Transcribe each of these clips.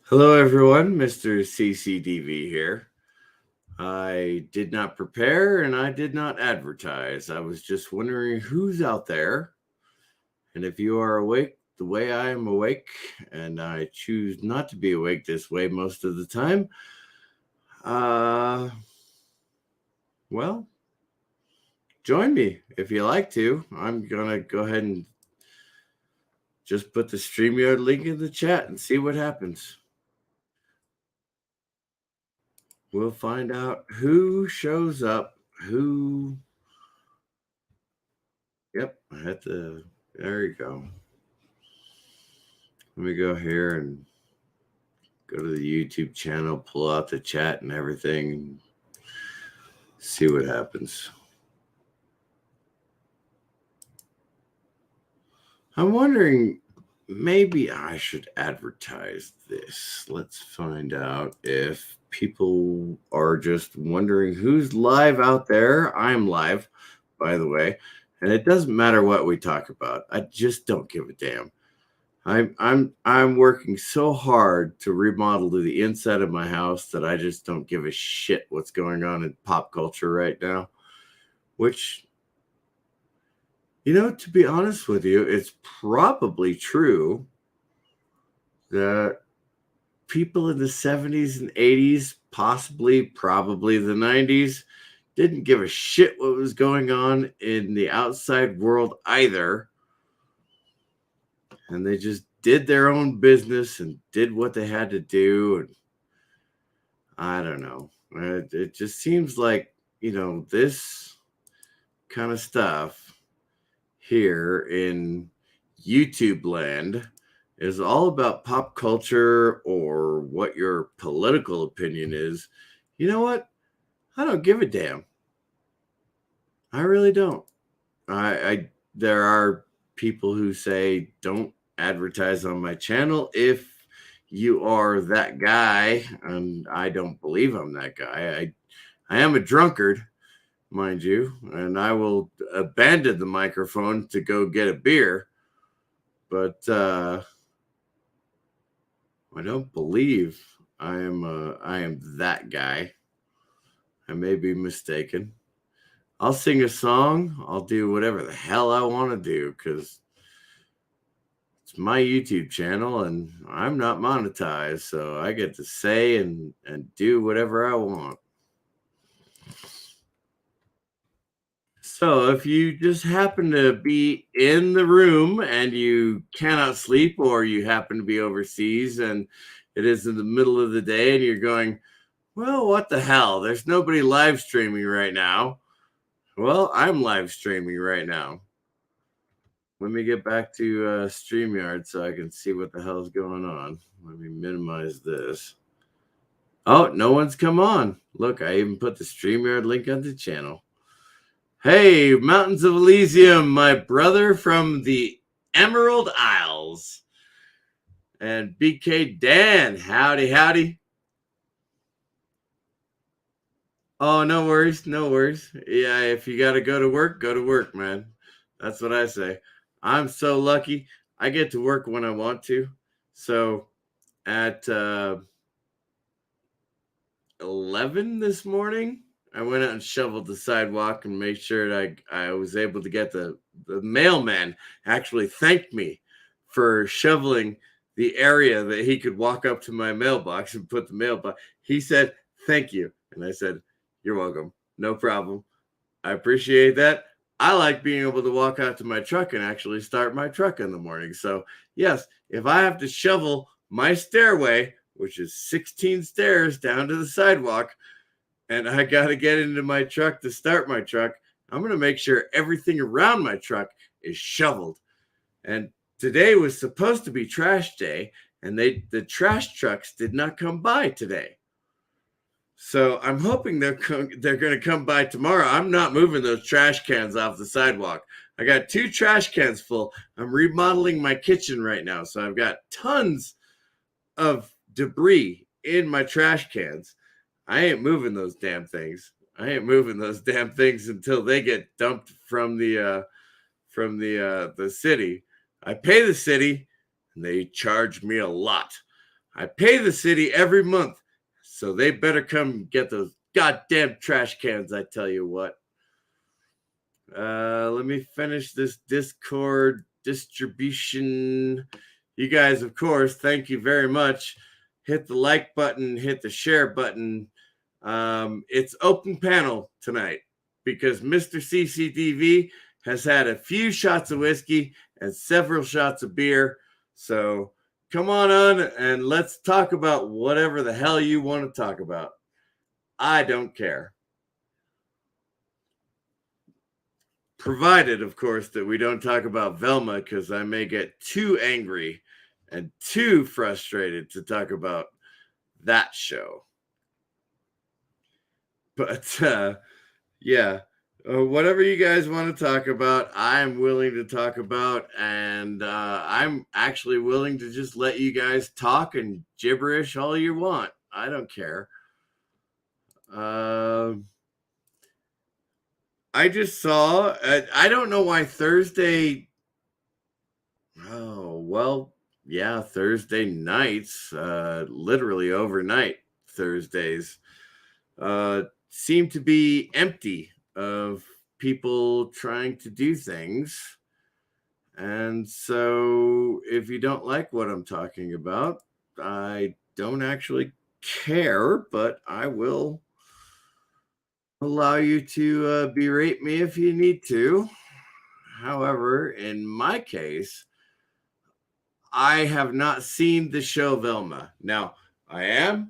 Hello, everyone. Mr. CCDV here. I did not prepare and I did not advertise. I was just wondering who's out there. And if you are awake the way I am awake, and I choose not to be awake this way most of the time, uh, well, join me if you like to. I'm going to go ahead and just put the StreamYard link in the chat and see what happens. We'll find out who shows up, who. Yep, I had to. There you go. Let me go here and go to the YouTube channel, pull out the chat and everything, and see what happens. I'm wondering, maybe I should advertise this. Let's find out if people are just wondering who's live out there. I'm live, by the way, and it doesn't matter what we talk about. I just don't give a damn. I'm working so hard to remodel to the inside of my house that I just don't give a shit what's going on in pop culture right now. Which, to be honest with you, it's probably true that people in the 70s and 80s, probably the 90s, didn't give a shit what was going on in the outside world either. And they just did their own business and did what they had to do. And I don't know. It just seems like, this kind of stuff here in YouTube land is all about pop culture or what your political opinion is. You know what? I don't give a damn. I really don't. I there are people who say don't advertise on my channel if you are that guy, and I don't believe I'm that guy. I am a drunkard, mind you, and I will abandon the microphone to go get a beer, but I don't believe I am that guy. I may be mistaken. I'll sing a song. I'll do whatever the hell I want to do because it's my YouTube channel and I'm not monetized, so I get to say and do whatever I want. So if you just happen to be in the room and you cannot sleep, or you happen to be overseas and it is in the middle of the day and you're going, well, what the hell? There's nobody live streaming right now. Well, I'm live streaming right now. Let me get back to StreamYard so I can see what the hell's going on. Let me minimize this. Oh, no one's come on. Look, I even put the StreamYard link on the channel. Hey, Mountains of Elysium, my brother from the Emerald Isles. And BK Dan, howdy, howdy. Oh, no worries, no worries. Yeah, if you got to go to work, man. That's what I say. I'm so lucky. I get to work when I want to. So at 11 this morning, I went out and shoveled the sidewalk and made sure that I was able to get the mailman actually thanked me for shoveling the area that he could walk up to my mailbox and put the mailbox. He said, thank you. And I said, you're welcome. No problem. I appreciate that. I like being able to walk out to my truck and actually start my truck in the morning. So, yes, if I have to shovel my stairway, which is 16 stairs down to the sidewalk, and I got to get into my truck to start my truck, I'm going to make sure everything around my truck is shoveled. And today was supposed to be trash day, and the trash trucks did not come by today. So I'm hoping they're going to come by tomorrow. I'm not moving those trash cans off the sidewalk. I got 2 trash cans full. I'm remodeling my kitchen right now, so I've got tons of debris in my trash cans. I ain't moving those damn things. I ain't moving those damn things until they get dumped from the city. I pay the city, and they charge me a lot. I pay the city every month, so they better come get those goddamn trash cans, I tell you what. Let me finish this Discord distribution. You guys, of course, thank you very much. Hit the like button, hit the share button. It's open panel tonight because Mr. CCTV has had a few shots of whiskey and several shots of beer. So come on and let's talk about whatever the hell you want to talk about. I don't care. Provided, of course, that we don't talk about Velma, because I may get too angry and too frustrated to talk about that show. But yeah, whatever you guys want to talk about, I'm willing to talk about, and I'm actually willing to just let you guys talk and gibberish all you want. I don't care. I just saw, I don't know why Thursday, Thursday nights, literally overnight Thursdays, seem to be empty of people trying to do things. And so if you don't like what I'm talking about, I don't actually care, but I will allow you to berate me if you need to. However, in my case, I have not seen the show Velma. Now, I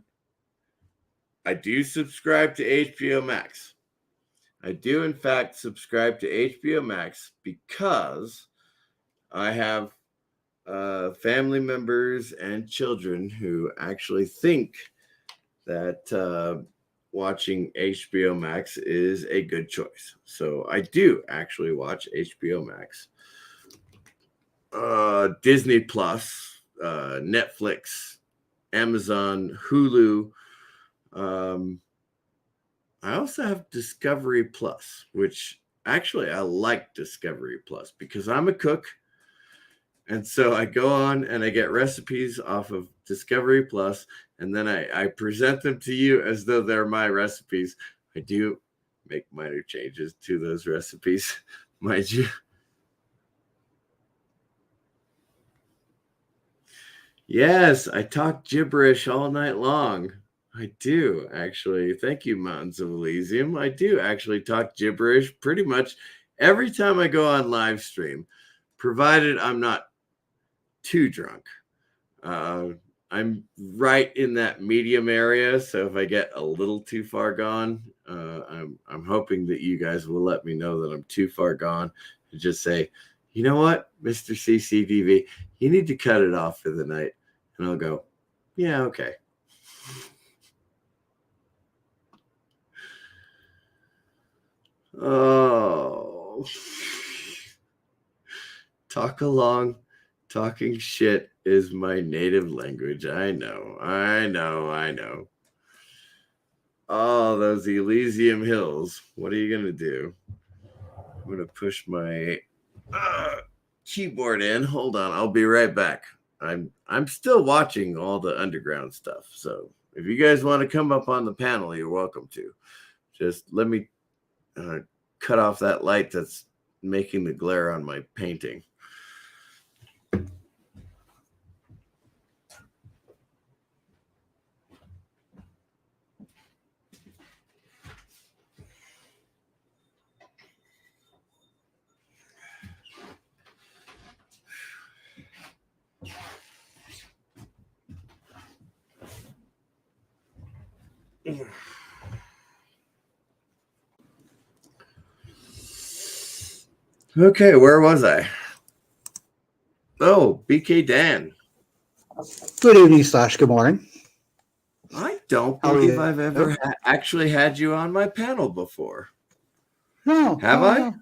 do subscribe to HBO Max. I do, in fact, subscribe to HBO Max because I have family members and children who actually think that watching HBO Max is a good choice. So I do actually watch HBO Max. Disney Plus, Netflix, Amazon, Hulu. I also have Discovery Plus, which actually I like Discovery Plus because I'm a cook. And so I go on and I get recipes off of Discovery Plus, and then I present them to you as though they're my recipes. I do make minor changes to those recipes, mind you. Yes, I talk gibberish all night long. I do, actually. Thank you, Mountains of Elysium. I do actually talk gibberish pretty much every time I go on live stream, provided I'm not too drunk. I'm right in that medium area, so if I get a little too far gone, I'm hoping that you guys will let me know that I'm too far gone and just say, you know what, Mr. CCTV, you need to cut it off for the night. And I'll go, yeah, okay. Oh, talk along. Talking shit is my native language. I know. Oh, those Elysium Hills. What are you going to do? I'm going to push my keyboard in. Hold on. I'll be right back. I'm still watching all the underground stuff. So if you guys want to come up on the panel, you're welcome to. Just let me cut off that light that's making the glare on my painting. Okay, where was I? Oh, BK Dan. Good evening / good morning. I don't believe I've ever actually had you on my panel before. No. Have I?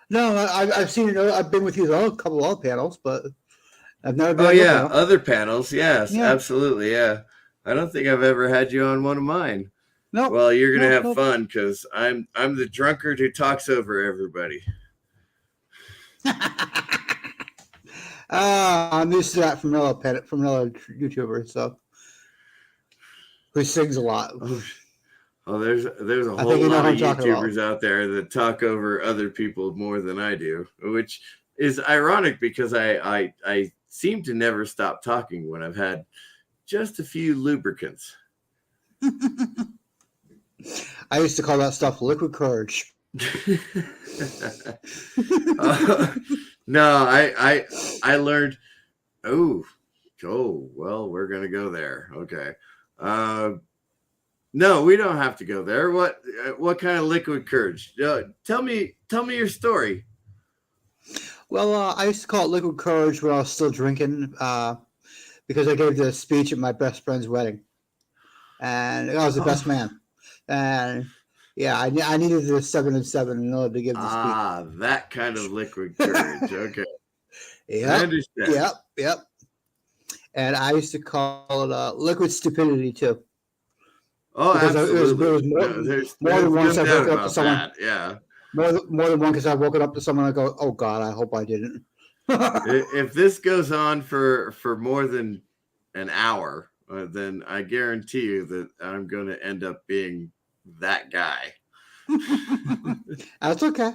No, I've seen it. I've been with you on a couple of panels, but I've never been. Oh, yeah, other panels. Yes, yeah. Absolutely, yeah. I don't think I've ever had you on one of mine. No. Well, you're gonna have fun because I'm the drunkard who talks over everybody. I'm used to that from another YouTuber. So who sings a lot. Oh, there's a I whole think you know lot who of I'm talking about. YouTubers out there that talk over other people more than I do, which is ironic because I seem to never stop talking when I've had just a few lubricants. I used to call that stuff liquid courage. No, I learned. Oh, well, we're gonna go there. Okay. No, we don't have to go there. What kind of liquid courage? Tell me your story. Well, I used to call it liquid courage when I was still drinking, because I gave the speech at my best friend's wedding, and I was the best man. And yeah, I needed the 7 and 7 in order to give the speech. That kind of liquid courage. Okay, I Yep, understand. yep. And I used to call it liquid stupidity too, Oh, because absolutely. it was No, there's more than no once I've doubt woken up to about someone. that. Yeah. More than one because I've woken up to someone and I go, "Oh God, I hope I didn't." If this goes on for more than an hour, then I guarantee you that I'm going to end up being that guy. That's okay.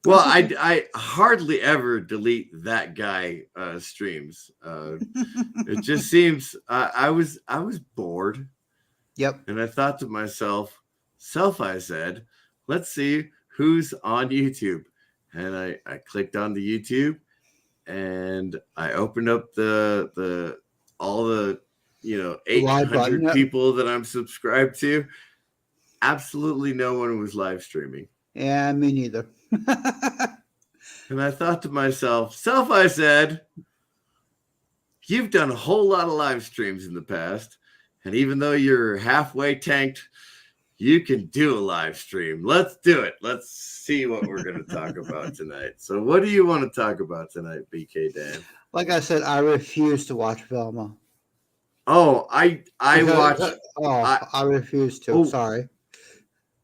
Well, I hardly ever delete that guy streams. It just seems I was bored. Yep. And I thought to myself, I said, let's see who's on YouTube. And I clicked on the YouTube and I opened up the all the 800 people that I'm subscribed to. Absolutely no one was live streaming. Yeah, me neither. And I thought to myself, I said, you've done a whole lot of live streams in the past. And even though you're halfway tanked, you can do a live stream. Let's do it. Let's see what we're going to talk about tonight. So what do you want to talk about tonight, BK Dan? Like I said, I refuse to watch Velma. Oh, I watch. I refuse to. Oh, sorry.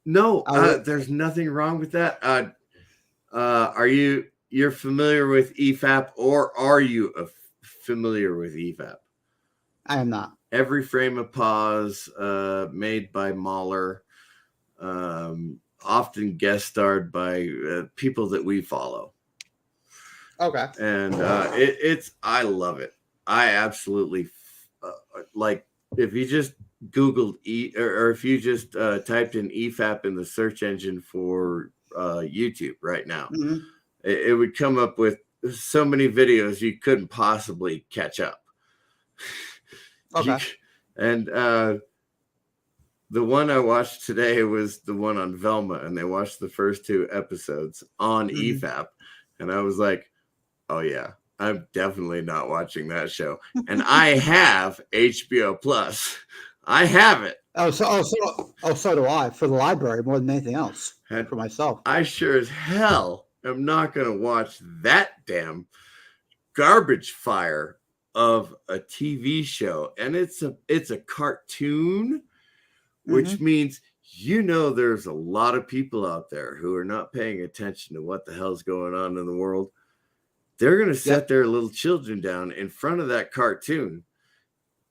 No, there's nothing wrong with that. You're familiar with EFAP, or are you familiar with EFAP? I am not. Every Frame of Pause, made by Mahler, often guest starred by people that we follow. Okay. And I love it. I absolutely like. If you just Googled or if you just typed in EFAP in the search engine for YouTube right now, it would come up with so many videos you couldn't possibly catch up. Okay. And the one I watched today was the one on Velma, and they watched the first 2 episodes on EFAP, and I was like, oh yeah, I'm definitely not watching that show. And I have HBO Plus. I have it. So do I, for the library more than anything else. And for myself, I sure as hell am not going to watch that damn garbage fire of a TV show. And it's a cartoon, which means there's a lot of people out there who are not paying attention to what the hell's going on in the world. They're going to set their little children down in front of that cartoon,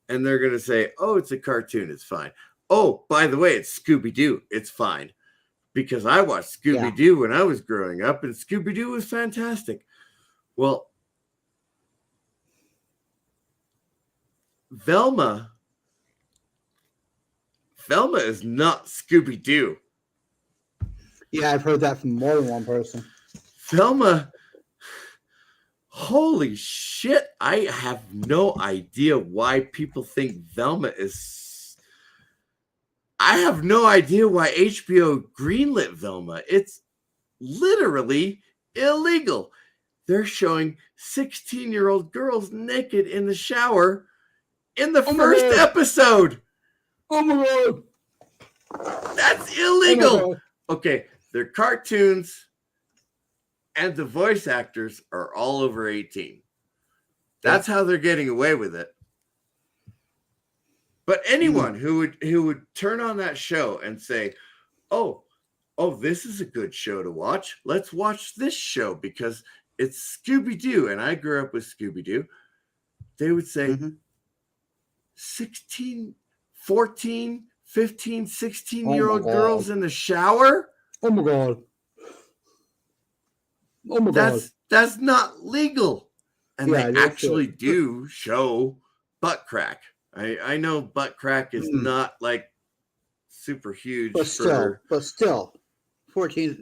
and they're going to say, oh, it's a cartoon. It's fine. Oh, by the way, it's Scooby-Doo. It's fine. Because I watched Scooby-Doo when I was growing up, and Scooby-Doo was fantastic. Well, Velma is not Scooby-Doo. Yeah, I've heard that from more than one person. Velma, holy shit, I have no idea why people think Velma is... I have no idea why HBO greenlit Velma. It's literally illegal. They're showing 16-year-old girls naked in the shower in the first episode. Oh my God. That's illegal. Okay, they're cartoons, and the voice actors are all over 18. That's how they're getting away with it. But anyone who would turn on that show and say, oh, this is a good show to watch. Let's watch this show because it's Scooby-Doo, and I grew up with Scooby-Doo. They would say, 16 14, 15, 16 Oh year my old God. girls in the shower. Oh my God. Oh my God. That's not legal. And Yeah, they no actually shit. do show butt crack. I know butt crack is Mm. not like super huge But for still, 14.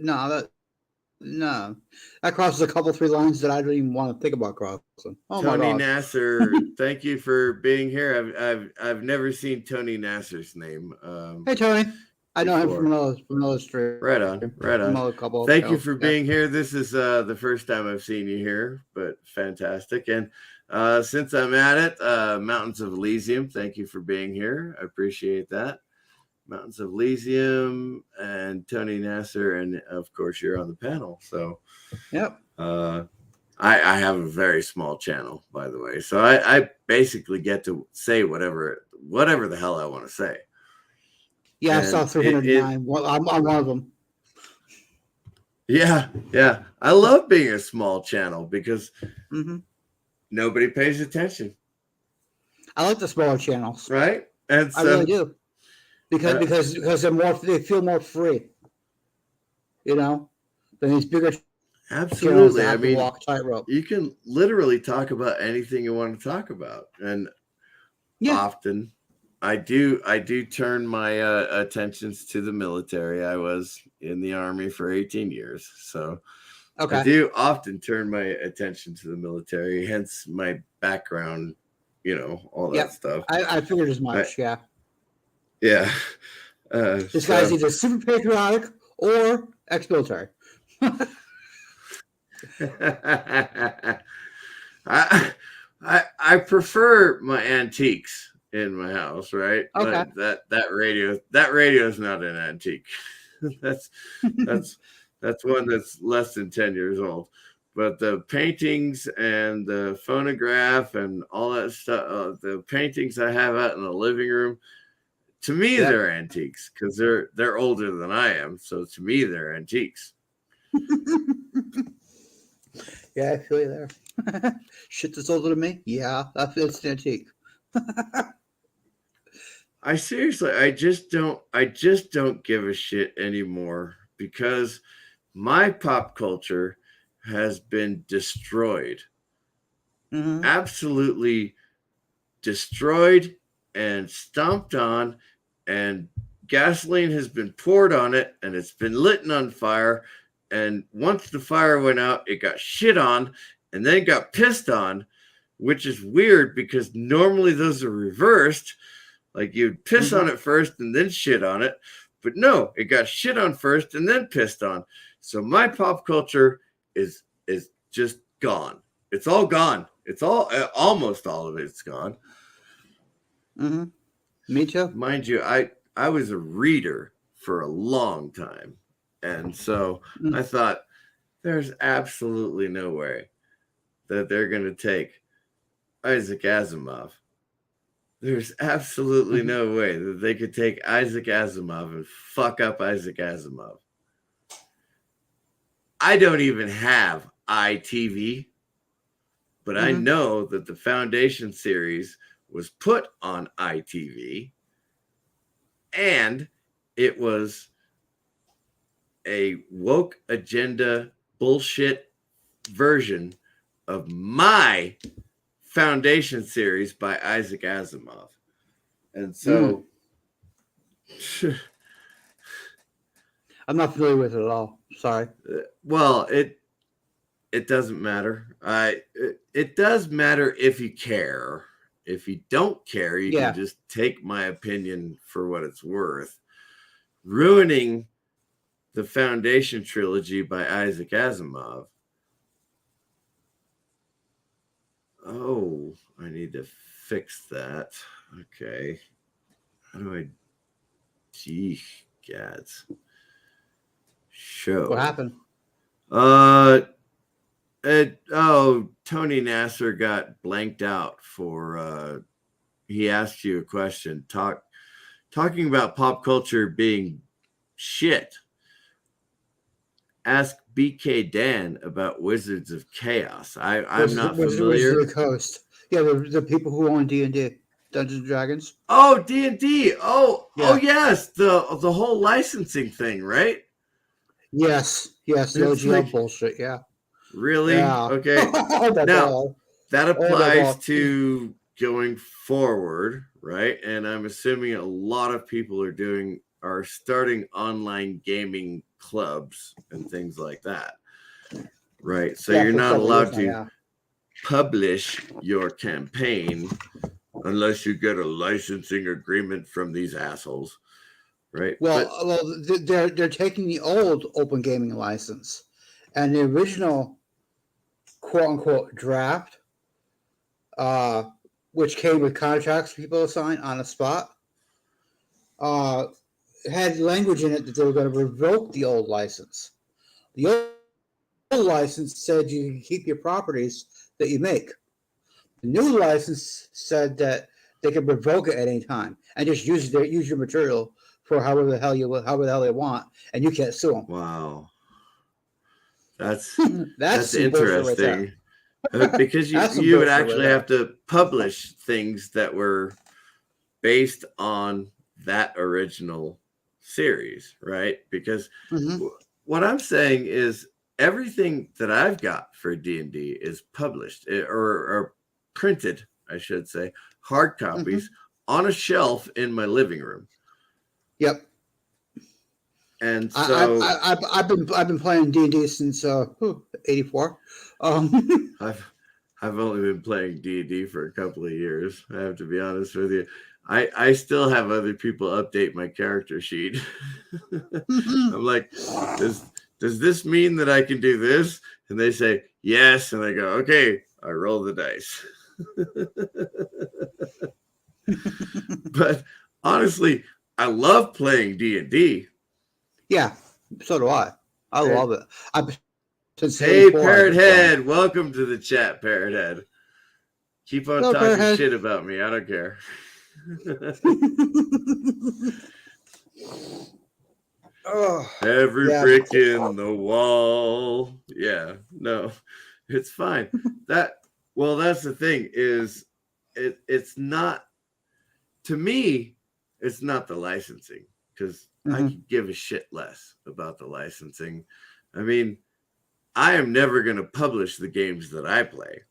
No, that crosses a couple 3 lines that I don't even want to think about crossing. Oh my Tony God. Nasser. Thank you for being here. I've never seen Tony Nasser's name. Hey Tony, I know him before. from another stream. Right on. From another couple. Thank you channels. for Yeah. being here. This is the first time I've seen you here, but fantastic. And since I'm at it, Mountains of Elysium, thank you for being here. I appreciate that. Mountains of Elysium and Tony Nasser, and of course you're on the panel. So Yep. I have a very small channel, by the way. So I basically get to say whatever the hell I want to say. Yeah, And I saw 309. I'm one of them. Yeah. I love being a small channel because Mm-hmm. nobody pays attention, I like the smaller channels. right? And so I really do, because they feel more free, than these bigger channels absolutely. that I have to mean, walk tightrope. you can literally talk about anything you want to talk about, and often I do turn my attentions to the military. I was in the Army for 18 years, so Okay. I do often turn my attention to the military, hence my background, all that stuff. I figured as much. Yeah. This guy's either super patriotic or ex-military. I prefer my antiques in my house, right? Okay. That radio is not an antique. that's one that's less than 10 years old. But the paintings and the phonograph and all that stuff, the paintings I have out in the living room, to me they're antiques because they're older than I am. So to me they're antiques. Yeah, I feel you there. Shit that's older than me? Yeah, that's an antique. I just don't give a shit anymore because my pop culture has been destroyed. Mm-hmm. Absolutely destroyed and stomped on, and gasoline has been poured on it, and it's been lit on fire. And once the fire went out, it got shit on and then got pissed on, which is weird because normally those are reversed. Like you'd piss on it first and then shit on it. But no, it got shit on first and then pissed on. So my pop culture is just gone. It's all gone. It's all almost all of it's gone. Mm-hmm. Me too. Mind you, I was a reader for a long time. And so I thought there's absolutely no way that they're going to take Isaac Asimov. There's absolutely no way that they could take Isaac Asimov and fuck up Isaac Asimov. I don't even have ITV, but I know that the Foundation series was put on ITV, and it was a woke agenda bullshit version of my Foundation series by Isaac Asimov. And so I'm not familiar with it at all. Sorry. Well, it doesn't matter. It does matter if you care. If you don't care, you can just take my opinion for what it's worth. Ruining the Foundation trilogy by Isaac Asimov. Oh, I need to fix that. Okay. How do I... Gee, gads. Show. What happened? Tony Nasser got blanked out for he asked you a question talking about pop culture being shit. Ask BK Dan about Wizards of Chaos. I'm not familiar. Wizards of the Coast. Yeah, the people who own D&D. Dungeons and Dragons. Oh, D&D. Oh, Yeah. yes, the whole licensing thing, right? Yes, the It's OGL like, bullshit. Yeah, really? yeah. Okay. Oh my Now, god. that Oh my applies god. to going forward, right? And I'm assuming a lot of people are starting online gaming clubs and things like that. Right. So Yeah, you're for not several years allowed now, to yeah. publish your campaign unless you get a licensing agreement from these assholes. Right. Well, But they're taking the old open gaming license and the original quote unquote draft, uh, which came with contracts for people to sign on the spot, uh, had language in it that they were going to revoke the old license. The old license said you can keep your properties that you make. The new license said that they could revoke it at any time and just use your material for however the hell they want, and you can't sue them. wow. That's That's some bullshit right interesting. there. Because That's some you would bullshit right actually there. have to publish things that were based on that original series, right? Because Mhm. what I'm saying is everything that I've got for D&D is published or printed, I should say, hard copies on a shelf in my living room. Yep. And so I've been playing D&D since '84. I've only been playing D&D for a couple of years. I have to be honest with you. I still have other people update my character sheet. I'm like, does this mean that I can do this? And they say yes, and I go, okay. I roll the dice. But honestly, I love playing D&D. Yeah, so do I. I love it. Since Hey, 84, Parrot Head, welcome to the chat, Parrot Head. Keep on talking shit about me. I don't care. Every brick in the wall. Yeah, no, it's fine. That's the thing is it's not, to me, it's not the licensing, because I could give a shit less about the licensing. I mean, I am never going to publish the games that I play.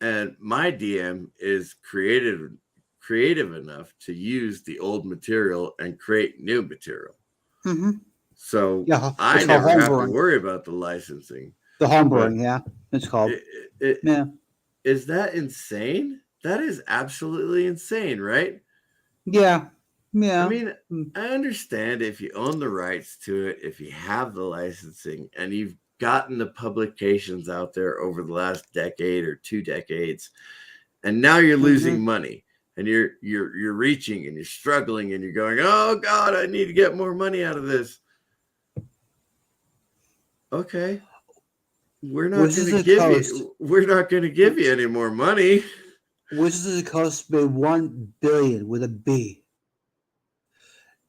And my DM is creative enough to use the old material and create new material. So I never have to worry about the licensing. The homebrewing, yeah, it's called. Yeah. Is that insane? That is absolutely insane, right? Yeah. I mean, I understand if you own the rights to it, if you have the licensing, and you've gotten the publications out there over the last decade or 2 decades, and now you're losing money, and you're reaching and you're struggling and you're going, oh God, I need to get more money out of this. Okay, we're not going to give you any more money. Wizards of the Coast made $1 billion with a B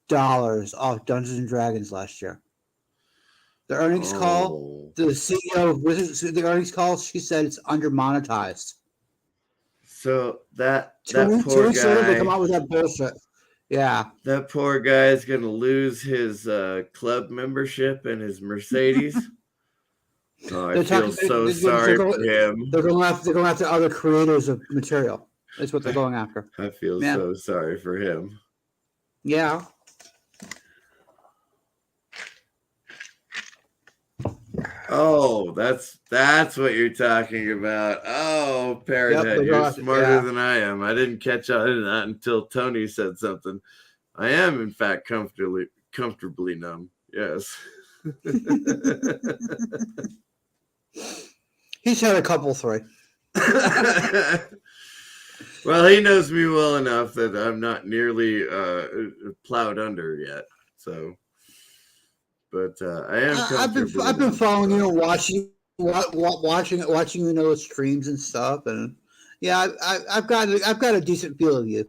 dollars off Dungeons and Dragons last year. The earnings call, the CEO of Wizards, the earnings call, she said it's under monetized. So that poor guy, they come out with that bullshit. Yeah, that poor guy is going to lose his club membership and his Mercedes. Oh, I feel so sorry for him. They're going after other creators of material. That's what they're going after. I feel so sorry for him. Yeah. Oh, that's what you're talking about. Oh, Parrot Head, you're smarter than I am. I didn't catch on to that until Tony said something. I am, in fact, comfortably numb. Yes. He's had a couple 3. Well, he knows me well enough that I'm not nearly plowed under yet. So, but I am. I've been following you, watching the streams and stuff, and yeah, I've got a decent feel of you.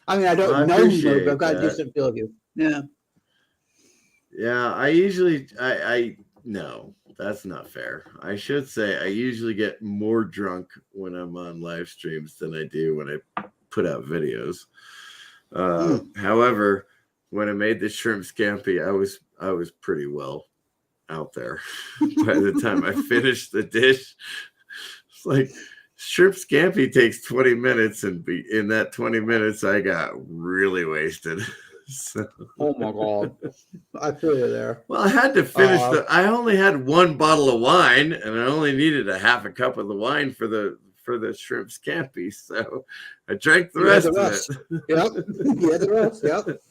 I mean, I don't know you, but I've got a decent feel of you. Yeah. Yeah, I usually I know. that's not fair. I should say I usually get more drunk when I'm on live streams than I do when I put out videos. However, when I made the shrimp scampi, I was pretty well out there. By the time I finished the dish, it's like shrimp scampi takes 20 minutes, and in that 20 minutes, I got really wasted. So, Oh my god, I feel you there. well, I had to finish I only had one bottle of wine, and I only needed a half a cup of the wine for the shrimp scampi. So I drank the rest of it. Yep, yeah, the rest. Yep.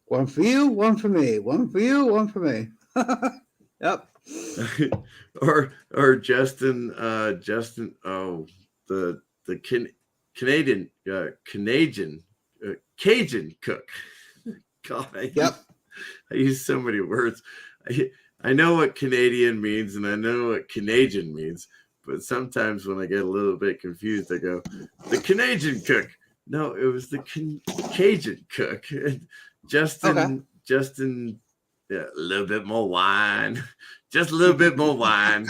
One for you, one for me. One for you, one for me. Yep. or Justin, the Canadian Cajun cook. God, I use so many words. I know what Canadian means, and I know what Canadian means, but sometimes when I get a little bit confused, I go, the Canadian cook. No, it was the Cajun cook. Justin, yeah, a little bit more wine. Just a little bit more wine.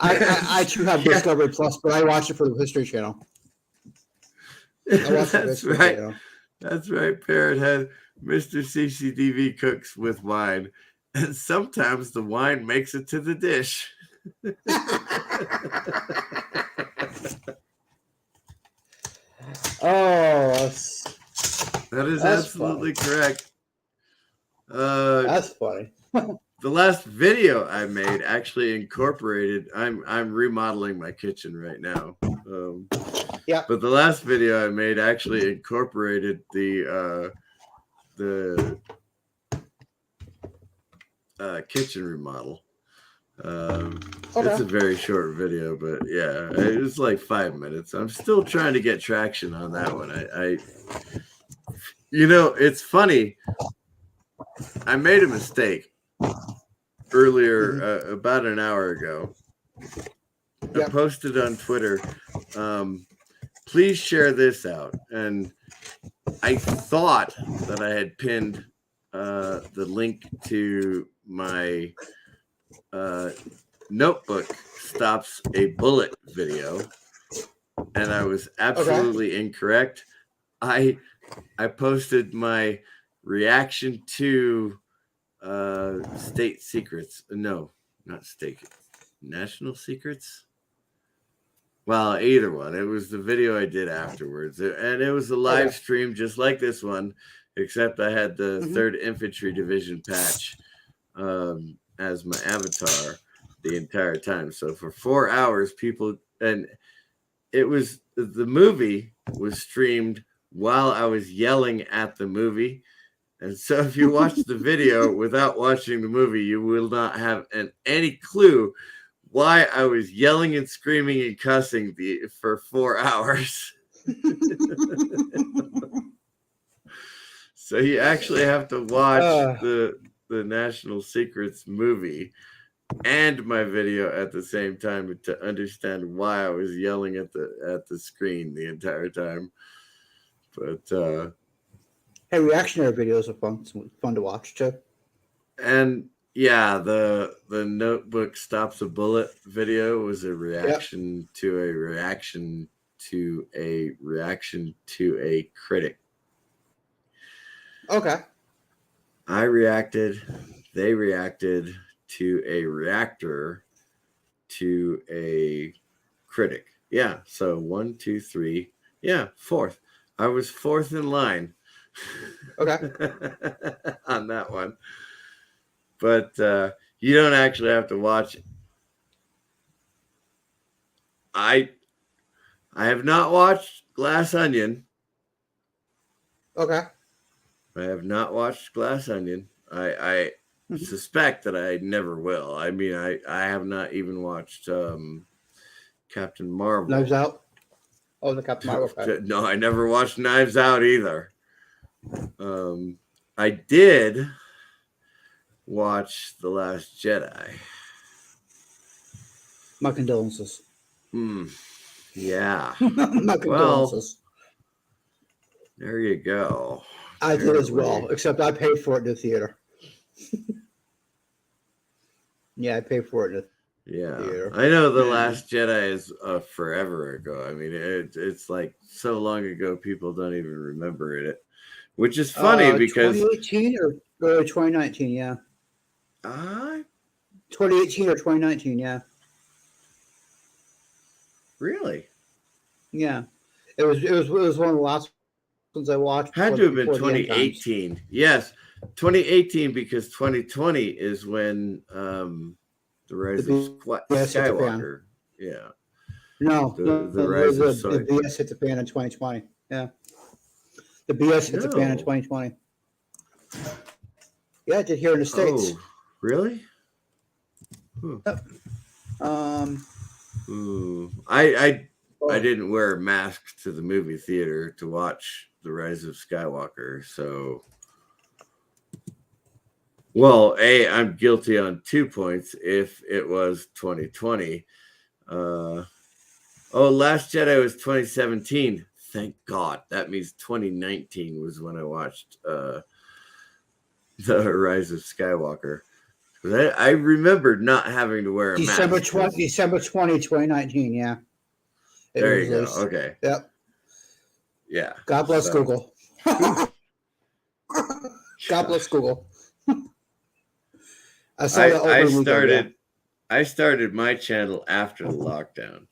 I too have Discovery Plus, but I watch it for the History Channel. That's right. Channel. That's right. Parrot had Mr. CCTV cooks with wine, and sometimes the wine makes it to the dish. Oh, that is absolutely correct. That's funny. The last video I made actually incorporated. I'm remodeling my kitchen right now. Yeah. But the last video I made actually incorporated the kitchen remodel. It's a very short video, but yeah, it was like 5 minutes. I'm still trying to get traction on that one. I it's funny. I made a mistake earlier, about an hour ago. I posted on Twitter, please share this out. And I thought that I had pinned the link to my Notebook Stops a Bullet video, and I was absolutely incorrect. I posted my reaction to state secrets. No, not state. National secrets. Well, either one. It was the video I did afterwards, and it was a live stream just like this one, except I had the 3rd Infantry Division patch as my avatar the entire time. So for 4 hours, the movie was streamed while I was yelling at the movie. And so if you watch the video without watching the movie, you will not have any clue why I was yelling and screaming and cussing for 4 hours. So you actually have to watch the National Secrets movie and my video at the same time to understand why I was yelling at the screen the entire time. But hey, reactionary videos are fun to watch too. And yeah, the Notebook Stops a Bullet video was a reaction to a reaction to a reaction to a critic. Okay. I reacted, they reacted to a reactor to a critic. Yeah, so 1, 2, 3. Yeah, 4th. I was 4th in line. Okay. On that one. But you don't actually have to watch it. I have not watched Glass Onion. Okay. I have not watched Glass Onion. I suspect that I never will. I mean, I have not even watched Captain Marvel. Knives Out? Oh, the Captain Marvel. Okay. No, I never watched Knives Out either. I did watch The Last Jedi. My condolences. Yeah. My condolences. There you go. I did as well, Apparently. except I paid for it in the theater. Yeah, I paid for it in Yeah, the theater. I know The And Last Jedi is forever ago. I mean, it's like so long ago, people don't even remember it, which is funny because 2018 or early 2019, yeah. I 2018 or 2019, yeah. really Yeah. It was one of the last ones I watched had before to have been before the end times. 2018. Yes, 2018 because 2020 is when the The Rise of BS hit the fan. Skywalker. Yeah, No, no, the Rise of the Soy. BS hit the fan in 2020. Yeah. The BS hit the fan in No. 2020. Yeah, I did here in the States. Oh, really? Huh. Yep. I didn't wear a mask to the movie theater to watch The Rise of Skywalker, so well, I'm guilty on 2 points if it was 2020. Last Jedi was 2017. Thank God. That means 2019 was when I watched The Rise of Skywalker. I remembered not having to wear a December mask. 20, 2019, yeah. There you go. Okay. Yep. Yeah. God bless Google. God bless Google. I saw that over I started my channel after the lockdown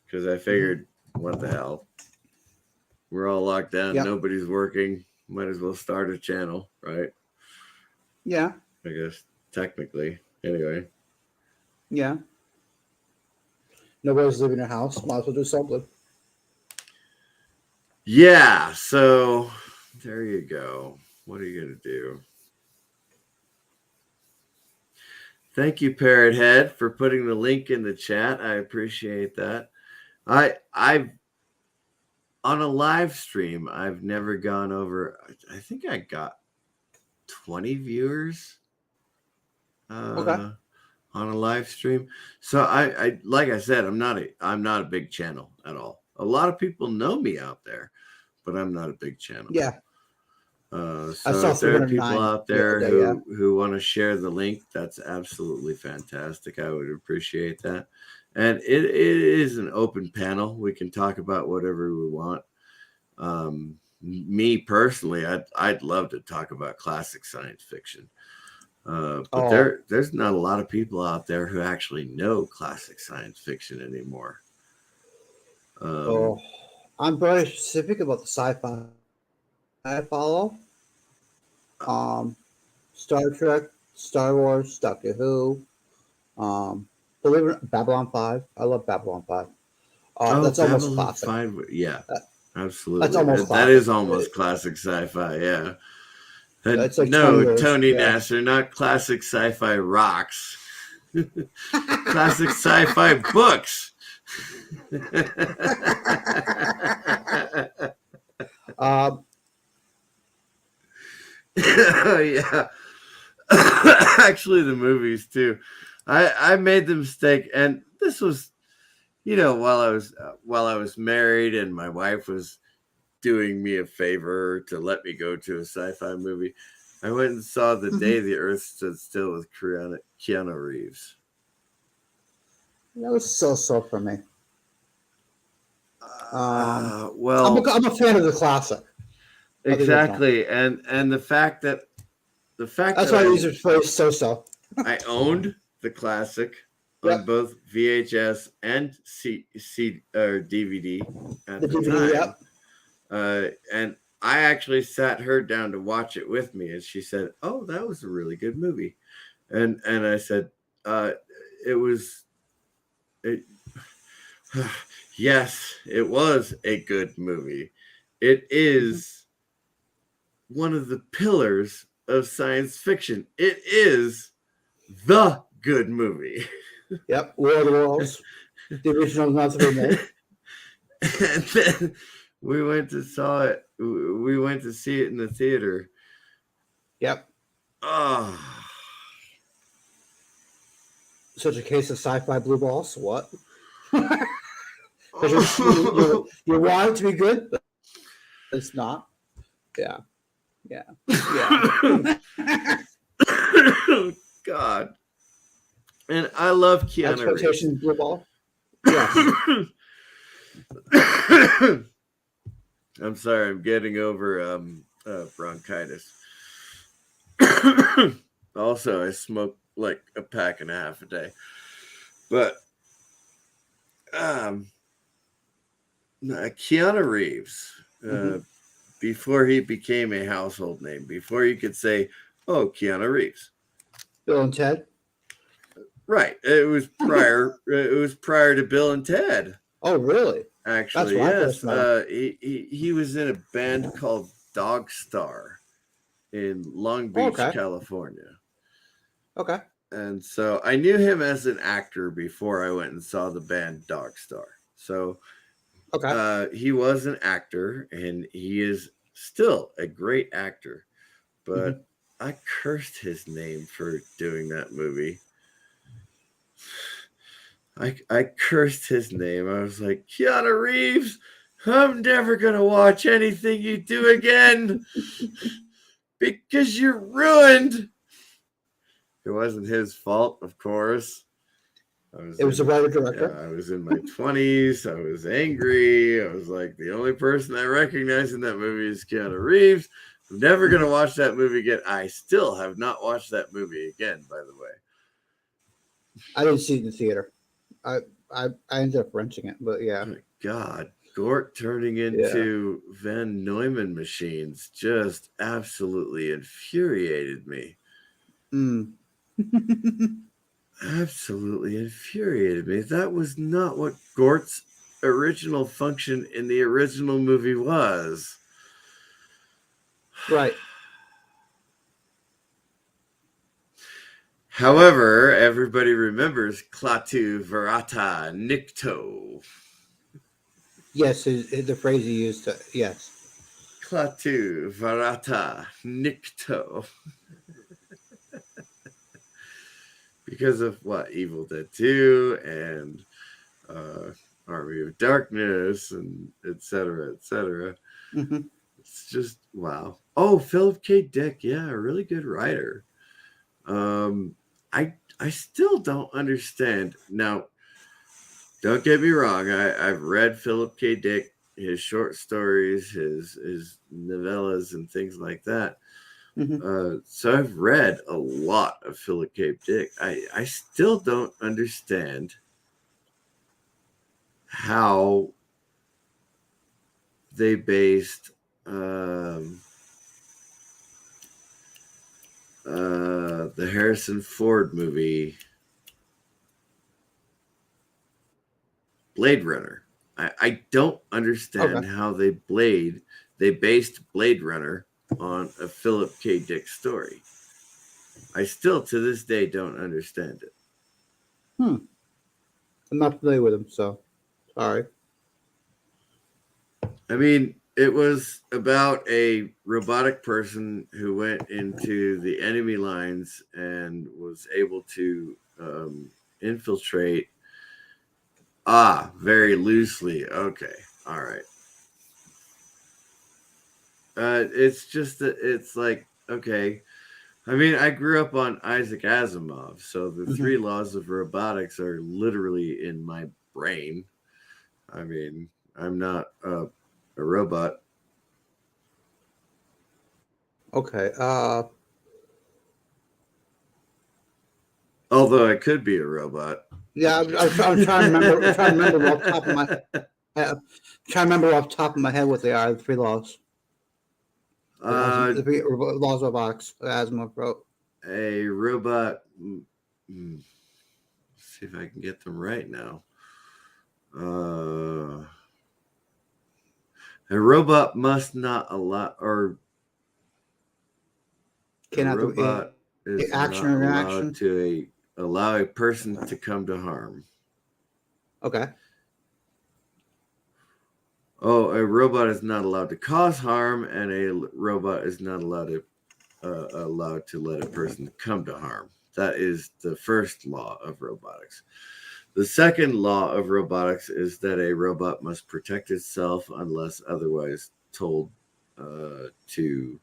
because I figured, what the hell? We're all locked down. Yep. Nobody's working. Might as well start a channel, right? Yeah. I guess technically. Anyway. Yeah. Nobody's leaving their house. Might as well do something. Yeah. So there you go. What are you going to do? Thank you, Parrot Head, for putting the link in the chat. I appreciate that. I've on a live stream, I've never gone over. I think I got 20 viewers Okay. on a live stream. So I like I said, I'm not a big channel at all. A lot of people know me out there, but I'm not a big channel. Yeah. So if there are people out there who want to share the link, that's absolutely fantastic. I would appreciate that. And it is an open panel. We can talk about whatever we want. Me personally, I'd love to talk about classic science fiction. But there's not a lot of people out there who actually know classic science fiction anymore. I'm very specific about the sci-fi I follow. Star Trek, Star Wars, Doctor Who. Believe it or not, Babylon 5. I love Babylon 5. That's Babylon almost classic. 5, yeah, absolutely. That is almost classic sci-fi. Yeah. It's like Tony Nasser, not classic sci-fi rocks. Classic sci-fi books. Yeah. Actually, the movies too. I made the mistake, and this was, while I was married, and my wife was doing me a favor to let me go to a sci-fi movie. I went and saw The Day the Earth Stood Still with Keanu Reeves. That was so for me. Well, I'm a fan of the classic. Exactly, and the fact that that's why I use the phrase so. I owned the classic on both VHS and DVD at the time. Yep. And I actually sat her down to watch it with me, and she said, "Oh, that was a really good movie," and I said, yes, it was a good movie. It is one of the pillars of science fiction. It is the good movie. Yep, War of the Worlds. The original not to be made. And then we went to see it in the theater. Yep. Oh. Such a case of sci-fi blue balls. What? You want it to be good, but It's not. Yeah. Yeah. Yeah. God. And I love Keanu Reeves. Expectations blue ball. Yes. I'm sorry, I'm getting over bronchitis. Also, I smoke like a pack and a half a day. But Keanu Reeves, before he became a household name, before you could say, "Oh, Keanu Reeves," Bill and Ted. right? It was prior. It was prior to Bill and Ted. Oh, really? Actually, That's yes. He was in a band called Dog Star in Long Beach, okay. California. Okay. And so I knew him as an actor before I went and saw the band Dog Star. So okay. He was an actor, and he is still a great actor. But I cursed his name for doing that movie. I cursed his name. I was like, Keanu Reeves, I'm never going to watch anything you do again because you're ruined. It wasn't his fault, of course. It was the writer director. Yeah, I was in my 20s. I was angry. I was like, the only person I recognize in that movie is Keanu Reeves. I'm never going to watch that movie again. I still have not watched that movie again, by the way. I didn't see it in the theater. I ended up renting it, but yeah. Oh my God, Gort turning into Van Neumann machines just absolutely infuriated me. Absolutely infuriated me. That was not what Gort's original function in the original movie was. Right. However, everybody remembers Klaatu Verata Nikto. Yes, the phrase he used. Yes. Klaatu Verata Nikto. Because of what? Evil Dead 2 and Army of Darkness and etc. etc. It's just wow. Oh, Philip K. Dick, yeah, a really good writer. I still don't understand. Now, don't get me wrong. I've read Philip K. Dick, his short stories, his novellas, and things like that. So I've read a lot of Philip K. Dick. I still don't understand how they based the Harrison Ford movie Blade Runner. I don't understand how they based Blade Runner on a Philip K. Dick story. I still to this day don't understand it. I'm not familiar with him, so sorry. I mean, it was about a robotic person who went into the enemy lines and was able to infiltrate. Very loosely. Okay. All right. It's just that it's like, okay. I mean, I grew up on Isaac Asimov, so the 3 laws of robotics are literally in my brain. I mean, I'm not a robot. Okay. Although I could be a robot. Yeah, I'm trying to remember. I'm trying to remember off the top of my head. I'm trying to remember off the top of my head what they are. The 3 laws. The 3 laws of robotics. Asimov wrote. A robot. Let's see if I can get them right now. A robot must not allow, or Cannot a robot is action not or allowed inaction to allow a person to come to harm. Okay. Oh, a robot is not allowed to cause harm, and a robot is not allowed to let a person come to harm. That is the first law of robotics. The second law of robotics is that a robot must protect itself unless otherwise told to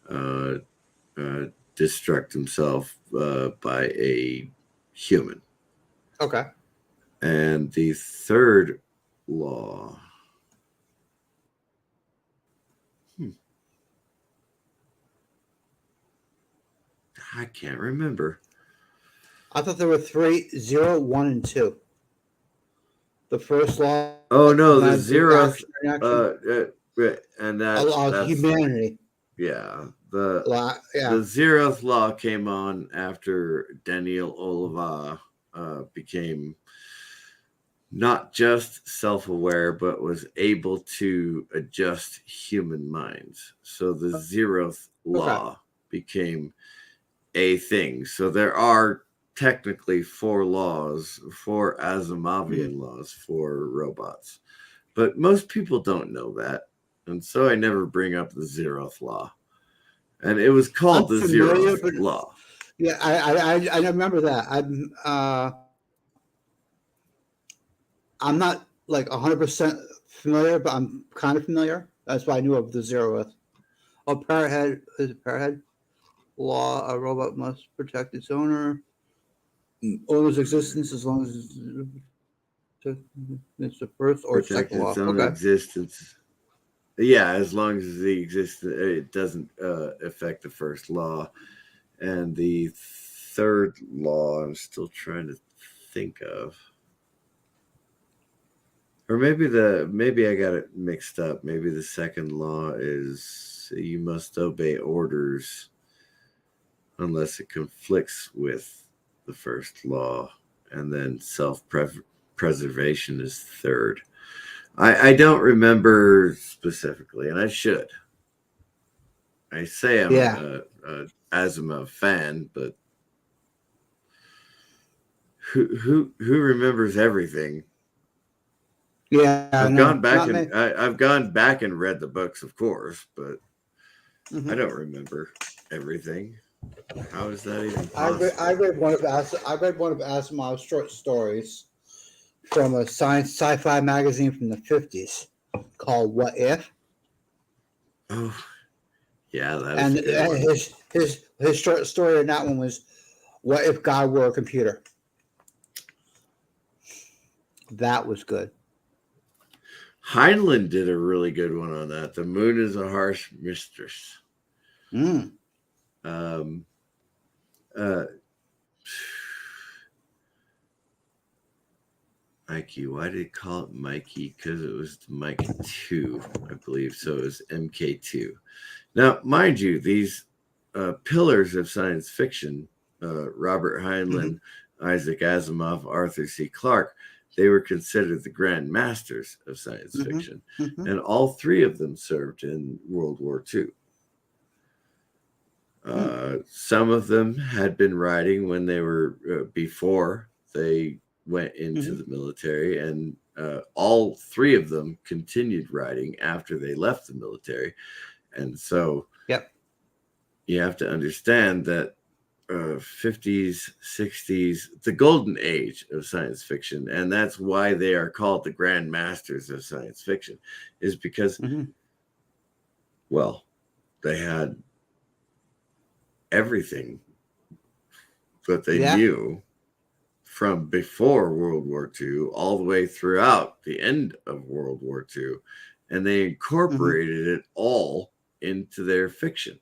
uh, destruct himself by a human. Okay. And the third law. I can't remember. I thought there were 3, 0, 1, and 2. The first law. Oh no, the not do zeroth. action, And that's humanity. yeah. Yeah. The zeroth law came on after Daniel Oliva became not just self-aware, but was able to adjust human minds. So the zeroth law became a thing. So there are technically 4 Asimovian laws for robots. But most people don't know that. And so I never bring up the zeroth law. And it was called the zeroth law. Yeah, I remember that. I'm not like 100% familiar, but I'm kind of familiar. That's why I knew of the zeroth. Oh, Parrothead is it Parrothead law? A robot must protect its owner's existence as long as it's the first or protect second law. Its own existence. Yeah, as long as it doesn't affect the first law. And the third law, I'm still trying to think of. Or maybe I got it mixed up. Maybe the second law is you must obey orders unless it conflicts with the first law, and then self-preservation is third. I don't remember specifically, and I should. I say I'm a Asimov fan, but who remembers everything? Yeah, I've gone back and read the books, of course, but I don't remember everything. How is that even possible? I read one of Asimov's short stories from a sci-fi magazine from the 50s called What If? Oh, yeah, that is a good one. His short story in that one was What If God Were a Computer? That was good. Heinlein did a really good one on that. The moon is a harsh mistress. Mikey, why did it call it Mikey? Because it was Mike 2, I believe. So it was MK2. Now, mind you, these pillars of science fiction, Robert Heinlein, Isaac Asimov, Arthur C. Clarke, they were considered the grand masters of science fiction. And all 3 of them served in World War II. Some of them had been writing when they were before they went into the military, and all 3 of them continued writing after they left the military. And so you have to understand that 50s, 60s, the golden age of science fiction, and that's why they are called the grand masters of science fiction, is because, well, they had everything that they knew from before World War II all the way throughout the end of World War II, and they incorporated it all into their fiction.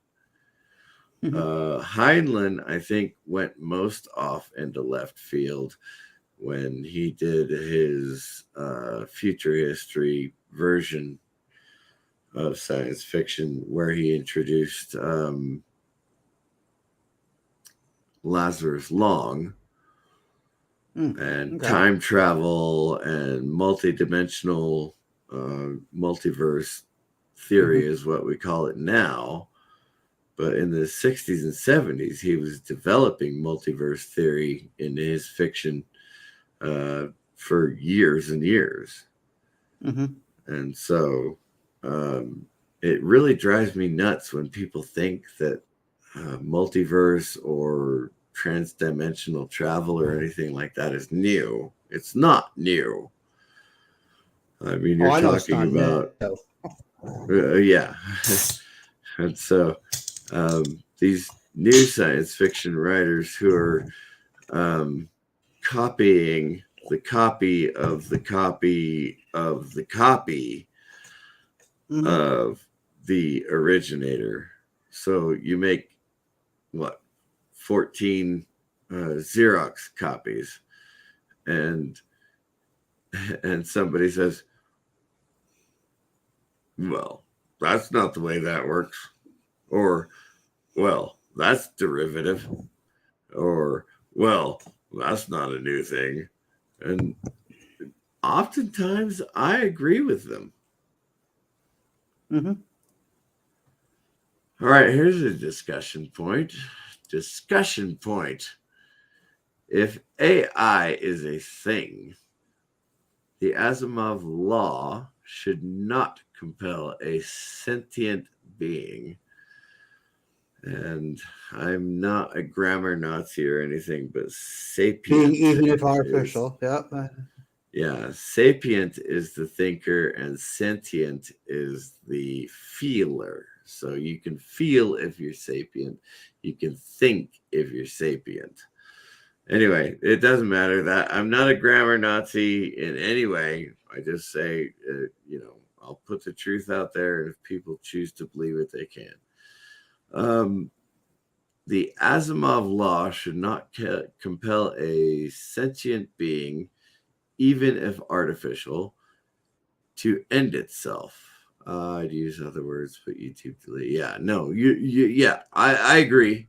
Heinlein, I think, went most off into left field when he did his future history version of science fiction, where he introduced Lazarus Long and time travel and multidimensional multiverse theory is what we call it now. But in the 60s and 70s, he was developing multiverse theory in his fiction for years and years. And so it really drives me nuts when people think that multiverse or transdimensional travel or anything like that is new. It's not new. I mean, you're talking about Yeah. And so these new science fiction writers who are copying the copy of the copy of the copy of the originator. So you make what 14 Xerox copies, and somebody says, "Well, that's not the way that works," or, "Well, that's derivative," or, "Well, that's not a new thing," and oftentimes I agree with them. All right, here's a discussion point. Discussion point. If AI is a thing, the Asimov law should not compel a sentient being. And I'm not a grammar Nazi or anything, but sapient. Even if artificial, Yeah, sapient is the thinker and sentient is the feeler. So you can feel if you're sapient, you can think if you're sapient. Anyway, it doesn't matter that I'm not a grammar Nazi in any way. I just say, I'll put the truth out there, and if people choose to believe it, they can. The Asimov law should not compel a sentient being, even if artificial, to end itself. I'd use other words, but YouTube delete. Yeah, no, I agree.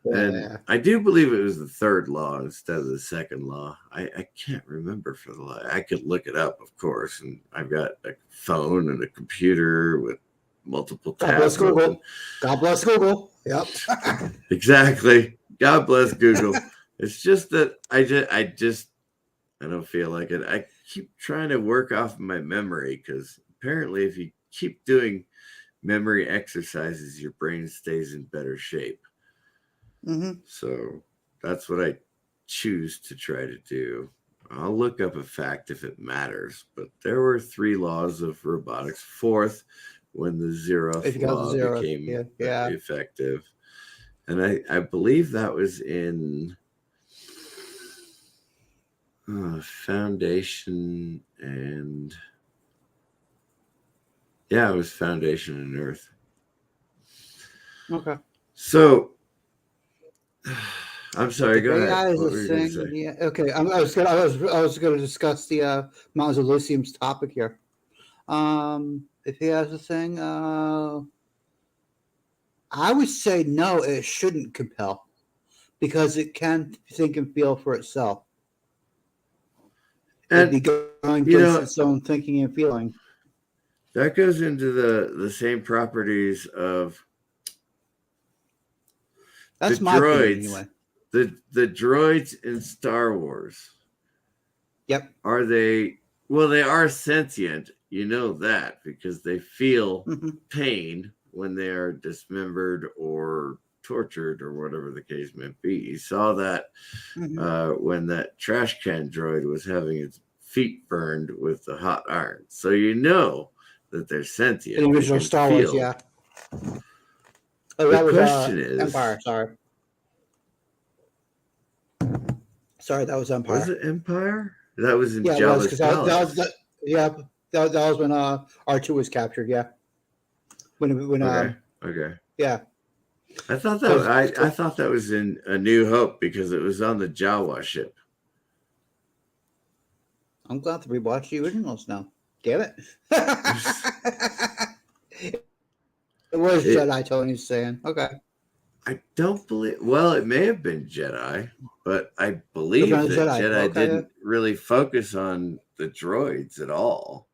And I do believe it was the third law instead of the second law. I can't remember for the law. I could look it up, of course. And I've got a phone and a computer with multiple tabs. God bless Google. Open. God bless Google. Yep. Exactly. God bless Google. It's just that I don't feel like it. I keep trying to work off my memory because apparently if you keep doing memory exercises, your brain stays in better shape. So that's what I choose to try to do. I'll look up a fact if it matters, but there were 3 laws of robotics. 4th, when the zeroth law became effective. And I believe that was in Foundation and... Yeah, it was Foundation and Earth. Okay. So... I'm sorry. Go ahead. AI is a thing. Yeah. Okay. I was going to discuss the Mountains of Elysium's topic here. If AI is a thing, I would say no. It shouldn't compel, because it can think and feel for itself. And it'd be going against its own thinking and feeling. That goes into the same properties of. That's my opinion, anyway. The droids in Star Wars. Yep. Are they? Well, they are sentient. You know that because they feel pain when they are dismembered or tortured or whatever the case may be. You saw that when that trash can droid was having its feet burned with the hot iron. So you know that they're sentient. In the original Star Wars, yeah. Oh, the question is Empire. Sorry, that was Empire. Was it Empire? That was in Jabba's palace. That was when R2 was captured. Yeah. Okay. Yeah. I thought that was in A New Hope because it was on the Jawa ship. I'm glad to rewatch the originals now. Damn it. It was Jedi, Tony's saying. Okay. I don't believe. Well, it may have been Jedi, but I believe that Jedi didn't really focus on the droids at all.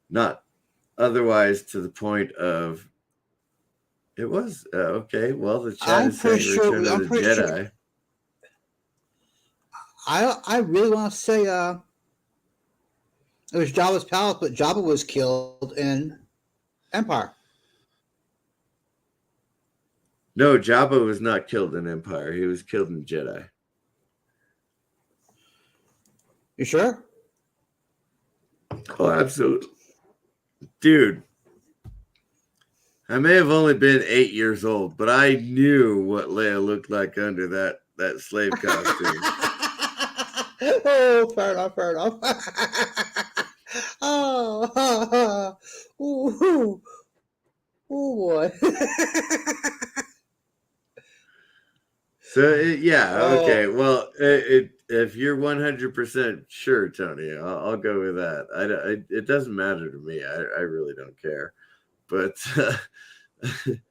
Not otherwise to the point of. It was okay. Well, the chat is saying Return of the Jedi. Sure. I really want to say it was Jabba's palace, but Jabba was killed in Empire. No, Jabba was not killed in Empire. He was killed in Jedi. You sure? Oh, absolutely. Dude, I may have only been 8 years old, but I knew what Leia looked like under that slave costume. Oh, fair enough, fair enough. Oh, ooh, ooh, boy. So yeah, Oh, okay. Well, if you're 100% sure, Tony, I'll go with that. It doesn't matter to me. I really don't care. But in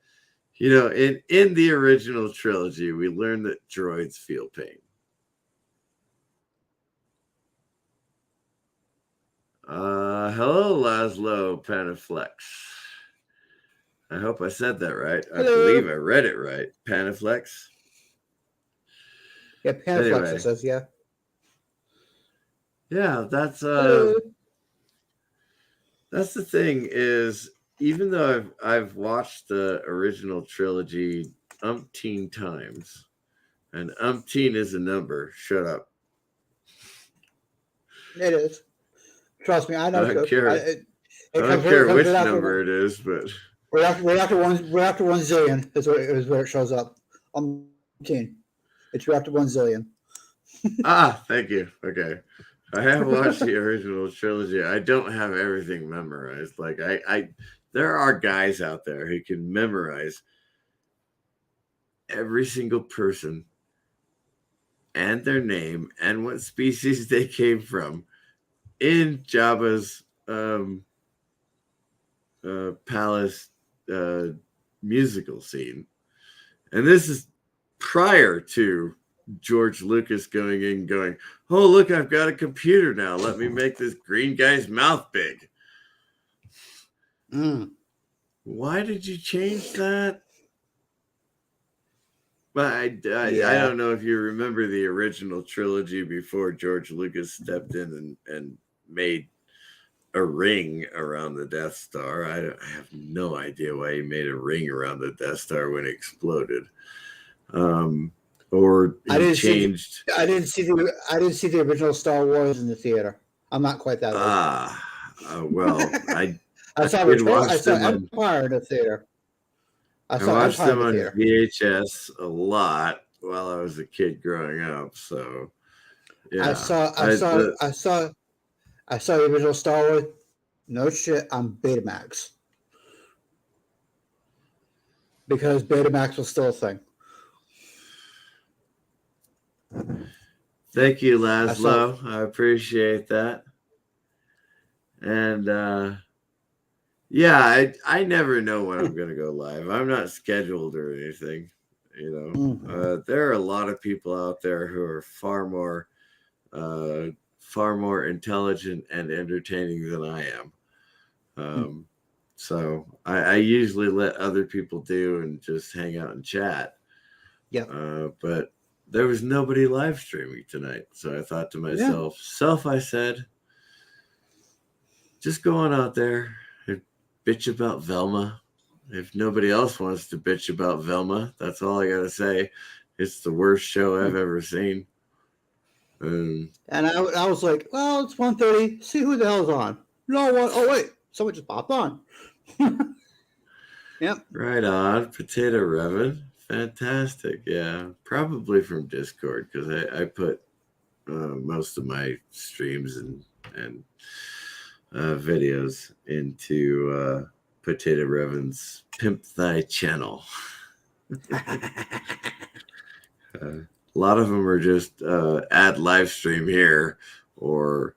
the original trilogy, we learned that droids feel pain. Hello, Laszlo Panaflex. I hope I said that right. I hello. believe I read it right. Panaflex. Yeah, Panaflex, Anyway, it says, yeah. yeah, that's Hello. That's the thing is, even though I've watched the original trilogy umpteen times, and umpteen is a number. Shut up. It is. Trust me, I I know don't too. care. I It don't comes right, care it comes which right after number it is, but right after 1 zillion is where it shows up. 10. It's right after 1 zillion. thank you. Okay. I have watched the original trilogy. I don't have everything memorized. Like I there are guys out there who can memorize every single person and their name and what species they came from in Jabba's palace musical scene. And this is prior to George Lucas going in going, oh, look, I've got a computer now. Let me make this green guy's mouth big. Mm. Why did you change that? But I Yeah. don't know if you remember the original trilogy before George Lucas stepped in and made a ring around the Death Star. I have no idea why he made a ring around the Death Star when it exploded. Or he changed. I didn't see the original Star Wars in the theater. I'm not quite that old. Well, I I did I watch saw them on. Empire in the theater. I I saw watched Empire in them the on theater. VHS a lot while I was a kid growing up. So I yeah, saw I saw I saw I saw the original Star Wars. No shit on Betamax because Betamax was still a thing. Thank you, I saw. Laszlo. I appreciate that. And yeah, I never know when I'm going to go live. I'm not scheduled or anything. There are a lot of people out there who are far more intelligent and entertaining than I am. So I usually let other people do and just hang out and chat. Yeah. But there was nobody live streaming tonight. So I thought to myself, I said, just go on out there and bitch about Velma. If nobody else wants to bitch about Velma, that's all I got to say. It's the worst show I've ever seen. And I was like, well, it's 1:30. See who the hell's on. No one. Oh, wait. Someone just popped on. Yep. Right on. Potato Revan. Fantastic. Yeah. Probably from Discord because I put most of my streams and videos into Potato Revan's Pimp Thy channel. A lot of them are just add live stream here or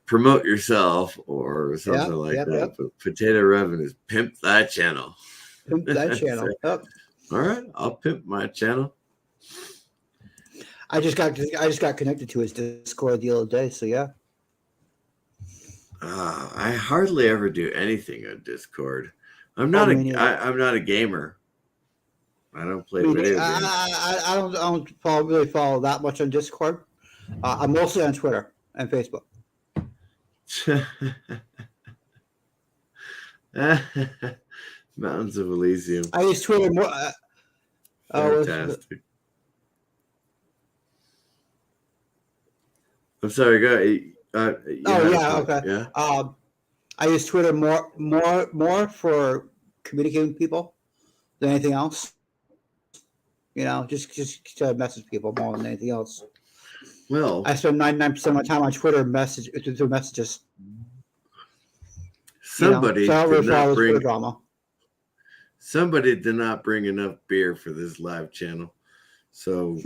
promote yourself or something like that. Yep. But Potato Revan is Pimp Thy channel. Pimp that channel. So, Yep. All right, I'll pimp my channel. I just got connected to his Discord the other day, so yeah. I hardly ever do anything on Discord. I'm not a gamer. I don't play video games. I don't really follow that much on Discord. I'm mostly on Twitter and Facebook. Mountains of Elysium. I use Twitter more. Fantastic. I'm sorry, go ahead. Okay. Yeah. I use Twitter more for communicating with people than anything else. You know, just to message people more than anything else. Well, I spend 99% of my time on Twitter through messages. somebody So I don't did really follow not the Twitter bring drama. somebody did not bring enough beer for this live channel. So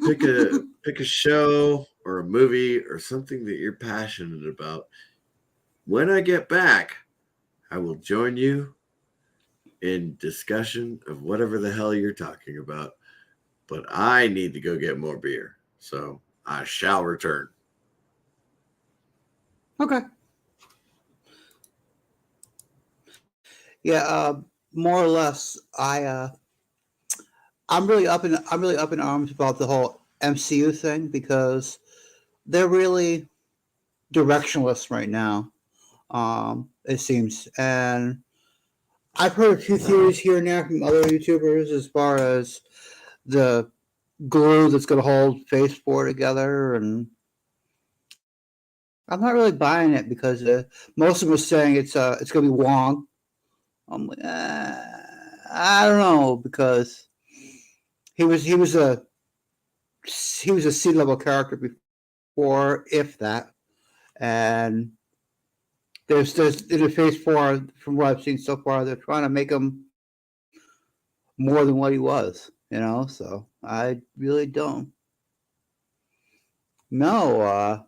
pick a show or a movie or something that you're passionate about. When I get back, I will join you in discussion of whatever the hell you're talking about. But I need to go get more beer. So I shall return. Okay. Yeah, more or less. I'm really up in arms about the whole MCU thing because they're really directionless right now. It seems, and I've heard a few theories here and there from other YouTubers as far as the glue that's going to hold Phase 4 together, and I'm not really buying it because most of them are saying it's going to be Wong. I'm like, I don't know because he was a sea level character before, if that, and there's in the Phase 4 from what I've seen so far, they're trying to make him more than what he was, So I really don't know.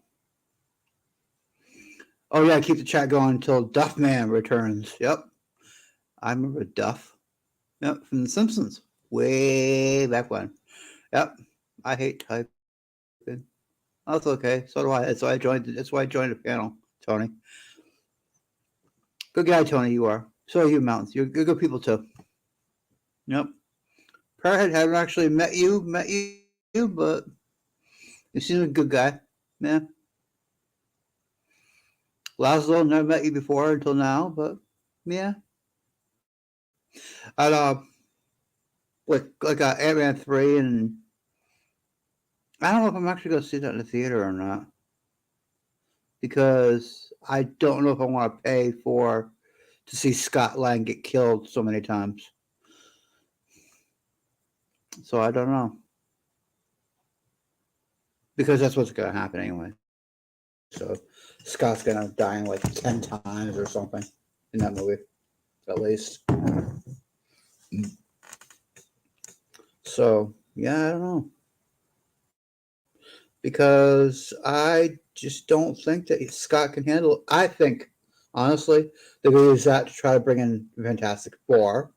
Oh yeah, keep the chat going until Duffman returns. Yep, I remember Duff. Yep, from The Simpsons, way back when. Yep, I hate typing. That's okay. So do I. That's why I joined. That's why I joined the panel, Tony. Good guy, Tony. You are. So are you, Mountains. You're good people too. Yep. Parhead haven't actually met you, but you seem like a good guy. Yeah. Laszlo, never met you before until now, but yeah. I'd like Ant-Man 3, and I don't know if I'm actually going to see that in the theater or not because I don't know if I want to pay to see Scott Lang get killed so many times. So I don't know because that's what's going to happen anyway. So Scott's going to die like 10 times or something in that movie, at least. So yeah, I don't know. Because I just don't think that Scott can handle it. I think, honestly, they're going to use that to try to bring in Fantastic Four.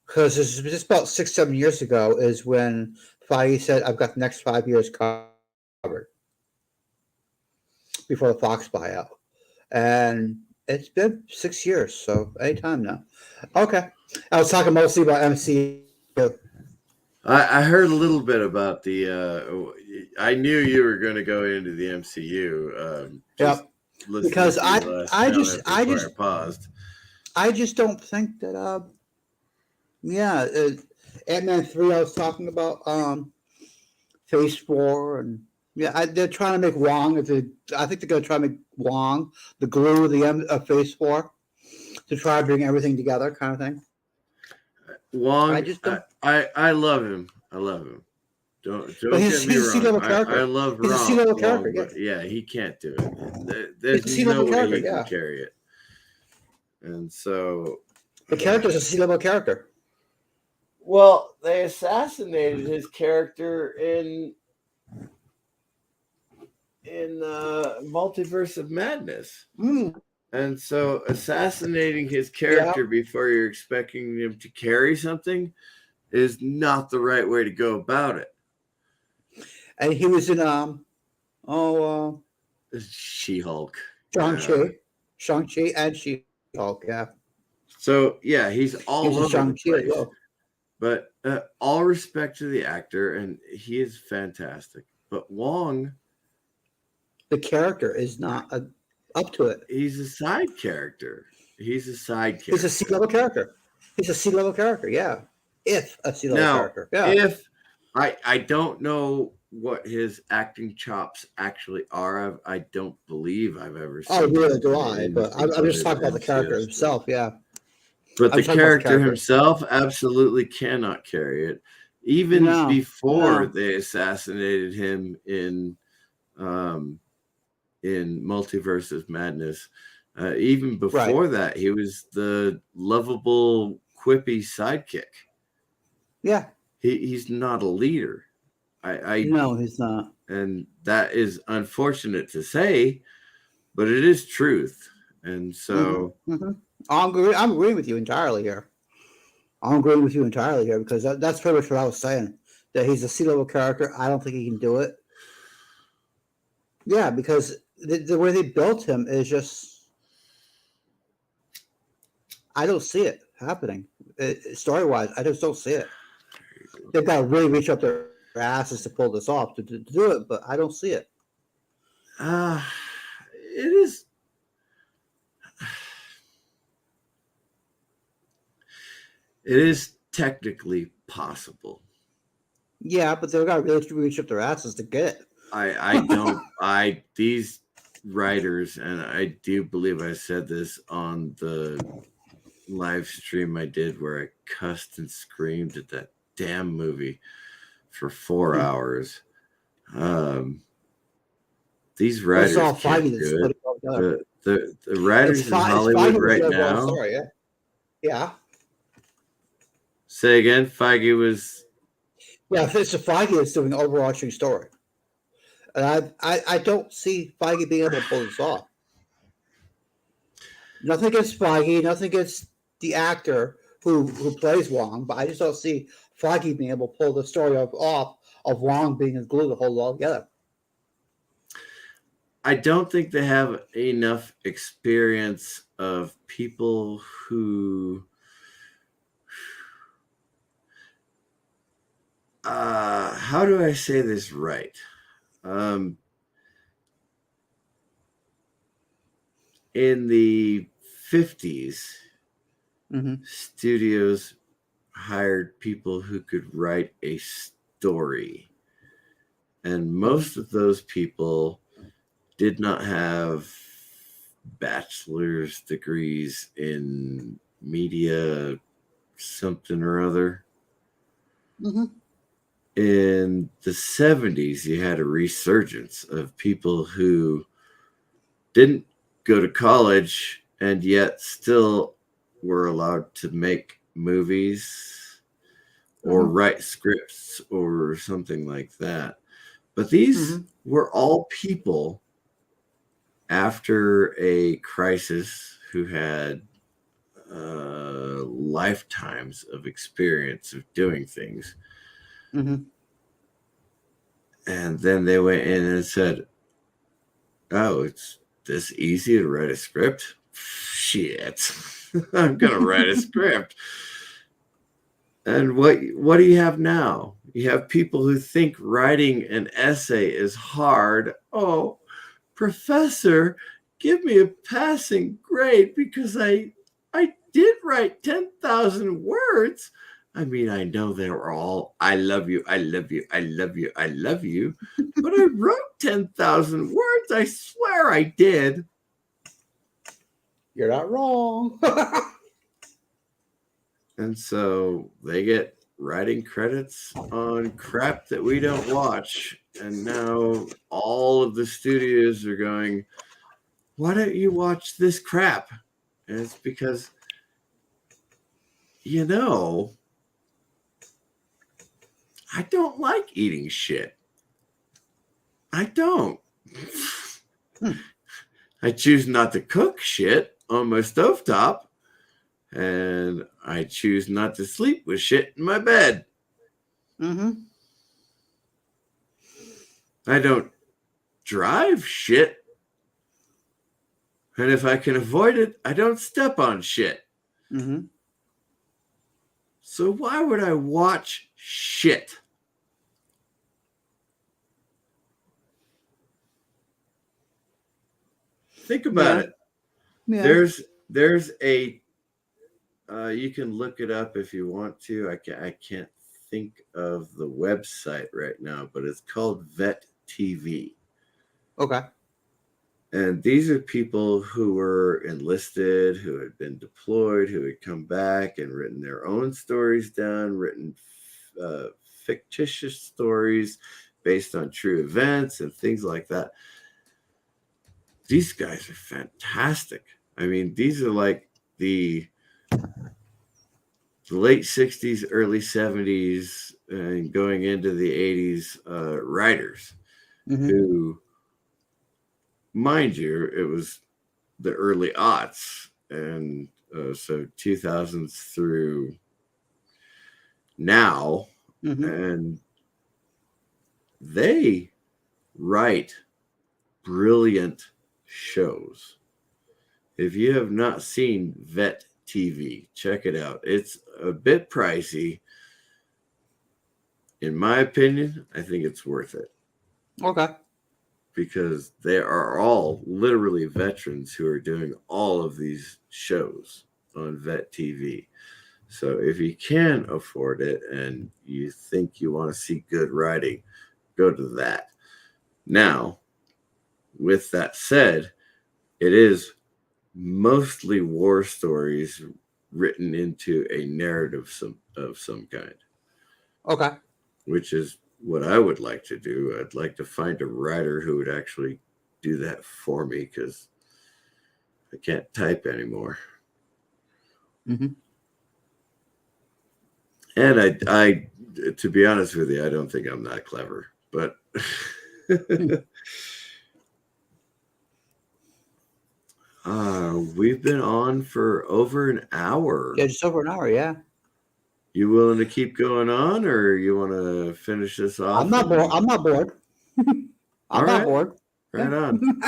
Because it's just about 6-7 years ago is when Feige said, I've got the next 5 years covered before the Fox buyout. And it's been 6 years, so anytime now. Okay. I was talking mostly about MCU. I heard a little bit about the. I knew you were going to go into the MCU. Yep. Because I paused. I just don't think that. Yeah, Ant-Man 3. I was talking about Phase 4, and yeah, they're trying to make Wong. I think they're going to try to make Wong the glue of the end of Phase 4 to try to bring everything together, kind of thing. Wong, I just don't. I love him. I love him. Don't he's, get me he's wrong. A C-level character. I love he's Wong, a C-level character. but yeah, he can't do it. There's no way he can carry it. And so the character's a C-level character. Well, they assassinated his character in Multiverse of Madness. And so assassinating his character before you're expecting him to carry something is not the right way to go about it. And he was in She-Hulk. Shang-Chi and She-Hulk, yeah. So yeah, he's all over the place. Well. But all respect to the actor, and he is fantastic. But Wong, the character is not up to it. He's a side character. He's a C-level character. He's a C-level character, yeah. If a C-level character. Yeah. If I don't know what his acting chops actually are. I don't believe I've ever Oh, seen really? him Do in I? But anything I'm just other talking about the than character just. himself. Yeah, But I'm the just talking about the character character. himself absolutely cannot carry it. Even No, before no. they assassinated him um, in Multiverse of Madness, even Right. before that, he was the lovable, quippy sidekick. Yeah. He's not a leader. I No, he's not. and that is unfortunate to say, but it is truth. And so Mm-hmm. I'm agreeing with you entirely here. I'm agreeing with you entirely here because that's pretty much what I was saying. That he's a C-level character. I don't think he can do it. Yeah, because the way they built him is just I don't see it happening. Story wise, I just don't see it. They've got to really reach up their asses to pull this off to do it, but I don't see it. uh it is it is technically possible. Yeah, but they've got to really reach up their asses to get it. I don't I these writers, and I do believe I said this on the live stream I did where I cussed and screamed at that damn movie for 4 hours. Um, these Well, it's writers all can't Feige that's do put it. it all together. The writers in It's Hollywood Feige was right really well now. story. Yeah. Yeah. Say again, Feige was. Yeah, it's a Feige that's doing an overarching story. And I don't see Feige being able to pull this off. Nothing against Feige, nothing against the actor who plays Wong, but I just don't see Feige being able to pull the story off of Wong being glued to hold it all together. I don't think they have enough experience of people who. How do I say this right? In the 50s, studios hired people who could write a story. And most of those people did not have bachelor's degrees in media something or other. In the 70s, you had a resurgence of people who didn't go to college and yet still were allowed to make movies or write scripts or something like that. But these were all people after a crisis who had lifetimes of experience of doing things. And then they went in and said, oh, it's this easy to write a script? Shit. I'm going to write a script. And what do you have now? You have people who think writing an essay is hard. Oh, professor, give me a passing grade because I did write 10,000 words. I mean, I know they were all, I love you, I love you, I love you, I love you. But I wrote 10,000 words. I swear I did. You're not wrong. And so they get writing credits on crap that we don't watch. And now all of the studios are going, why don't you watch this crap? And it's because, I don't like eating shit. I don't. I choose not to cook shit on my stovetop. And I choose not to sleep with shit in my bed. I don't drive shit. And if I can avoid it, I don't step on shit. So why would I watch shit? Think about it. Yeah. There's a you can look it up if you want to. I can't think of the website right now, but it's called Vet TV. Okay. And these are people who were enlisted, who had been deployed, who had come back and written their own stories down, written fictitious stories based on true events and things like that. These guys are fantastic. I mean, these are like the late 60s, early 70s, and going into the 80s writers who, mind you, it was the early aughts, and so 2000s through now, and they write brilliant shows. If you have not seen Vet TV, check it out. It's a bit pricey. In my opinion, I think it's worth it. Okay. Because they are all literally veterans who are doing all of these shows on Vet TV. So if you can afford it and you think you want to see good writing, go to that. Now, with that said, it is mostly war stories written into a narrative of some kind. Okay. Which is what I would like to do. I'd like to find a writer who would actually do that for me because I can't type anymore. And I, to be honest with you, I don't think I'm that clever, but we've been on for over an hour. Yeah, just over an hour. Yeah. You willing to keep going on, or you want to finish this off? I'm not bored. I'm not bored. I'm not bored. Right on.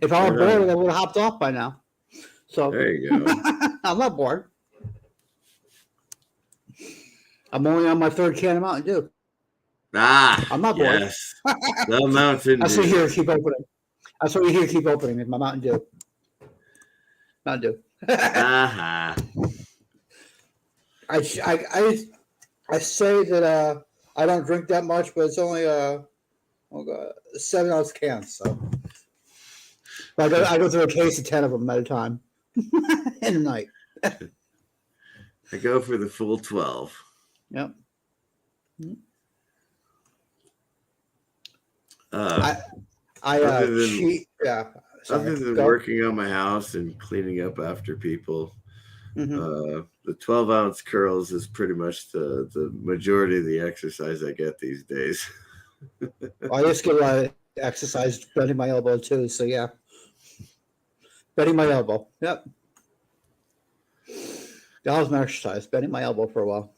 If I were bored, I would have hopped off by now. So there you go. I'm not bored. I'm only on my third can of Mountain Dew. I'm not bored. Yes. The Mountain Dew. That's what you hear keep opening. That's what you hear keep opening is my Mountain Dew. Mountain Dew. I say that I don't drink that much, but it's only a 7-ounce can. So but I go through a case of 10 of them at a time in a night. I go for the full 12. Yep. Other than working on my house and cleaning up after people, the 12-ounce curls is pretty much the majority of the exercise I get these days. I just get a lot of exercise bending my elbow too, so yeah. Bending my elbow. Yep. That was my exercise, bending my elbow for a while.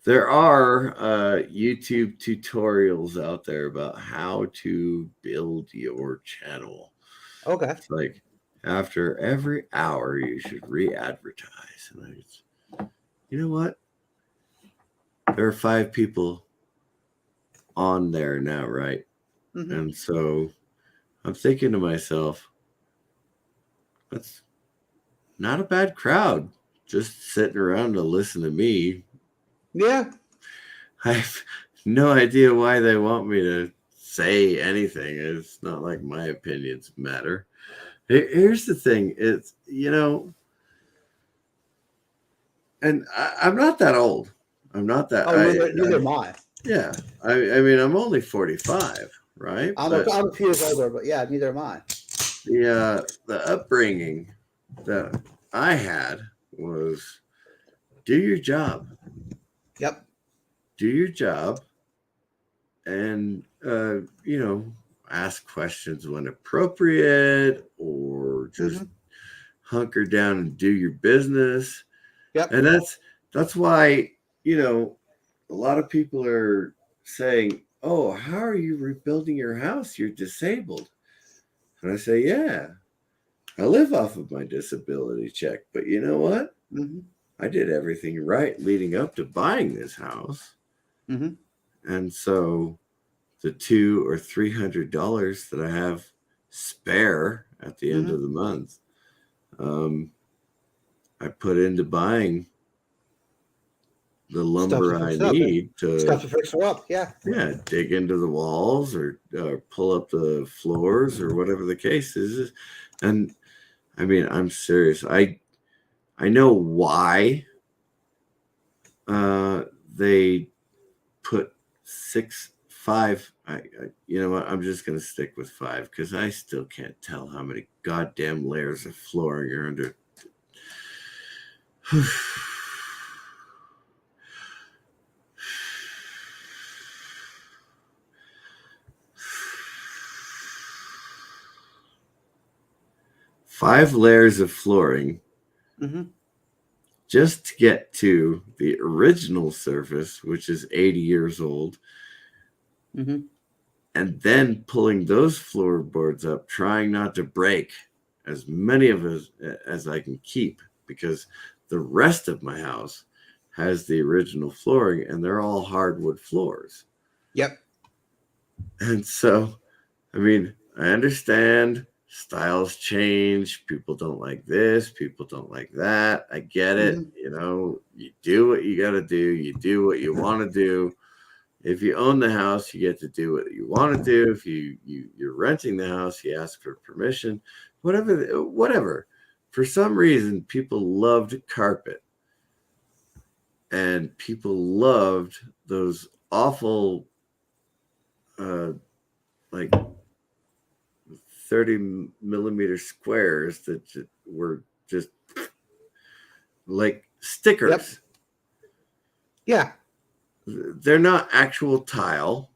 There are YouTube tutorials out there about how to build your channel. Okay. It's like after every hour, you should re-advertise. And you know what? There are 5 people on there now, right? And so I'm thinking to myself, that's not a bad crowd just sitting around to listen to me. Yeah. I have no idea why they want me to say anything. It's not like my opinions matter. Here's the thing. It's, and I'm not that old. I'm not that. Neither am I. Yeah. I mean, I'm only 45, right? I'm a few years older, but yeah, neither am I. The upbringing that I had was do your job. Yep. Do your job and, ask questions when appropriate or just hunker down and do your business. Yep. And that's why, a lot of people are saying, oh, how are you rebuilding your house? You're disabled. And I say, yeah, I live off of my disability check. But you know what? I did everything right leading up to buying this house. And so the $200 or $300 that I have spare at the end of the month, I put into buying the Stuff to lumber I fix up and need stuff to, to fix her up. Yeah. yeah, dig into the walls or pull up the floors or whatever the case is. And I mean, I'm serious. I know why they put 5. You know what? I'm just gonna stick with 5 because I still can't tell how many goddamn layers of flooring are under. 5 layers of flooring Mm-hmm. just to get to the original surface, which is 80 years old, Mm-hmm. and then pulling those floorboards up, trying not to break as many of us as I can keep, because the rest of my house has the original flooring and they're all hardwood floors. Yep. And so, I mean, I understand styles change. People don't like this, people don't like that. I get it. Mm-hmm. You know, you do what you got to do, you do what you want to do. If you own the house, you get to do what you want to do. If you're renting the house, you ask for permission. Whatever. For some reason, people loved carpet, and people loved those awful, like 30 millimeter squares that were just like stickers. Yep. Yeah. They're not actual tile.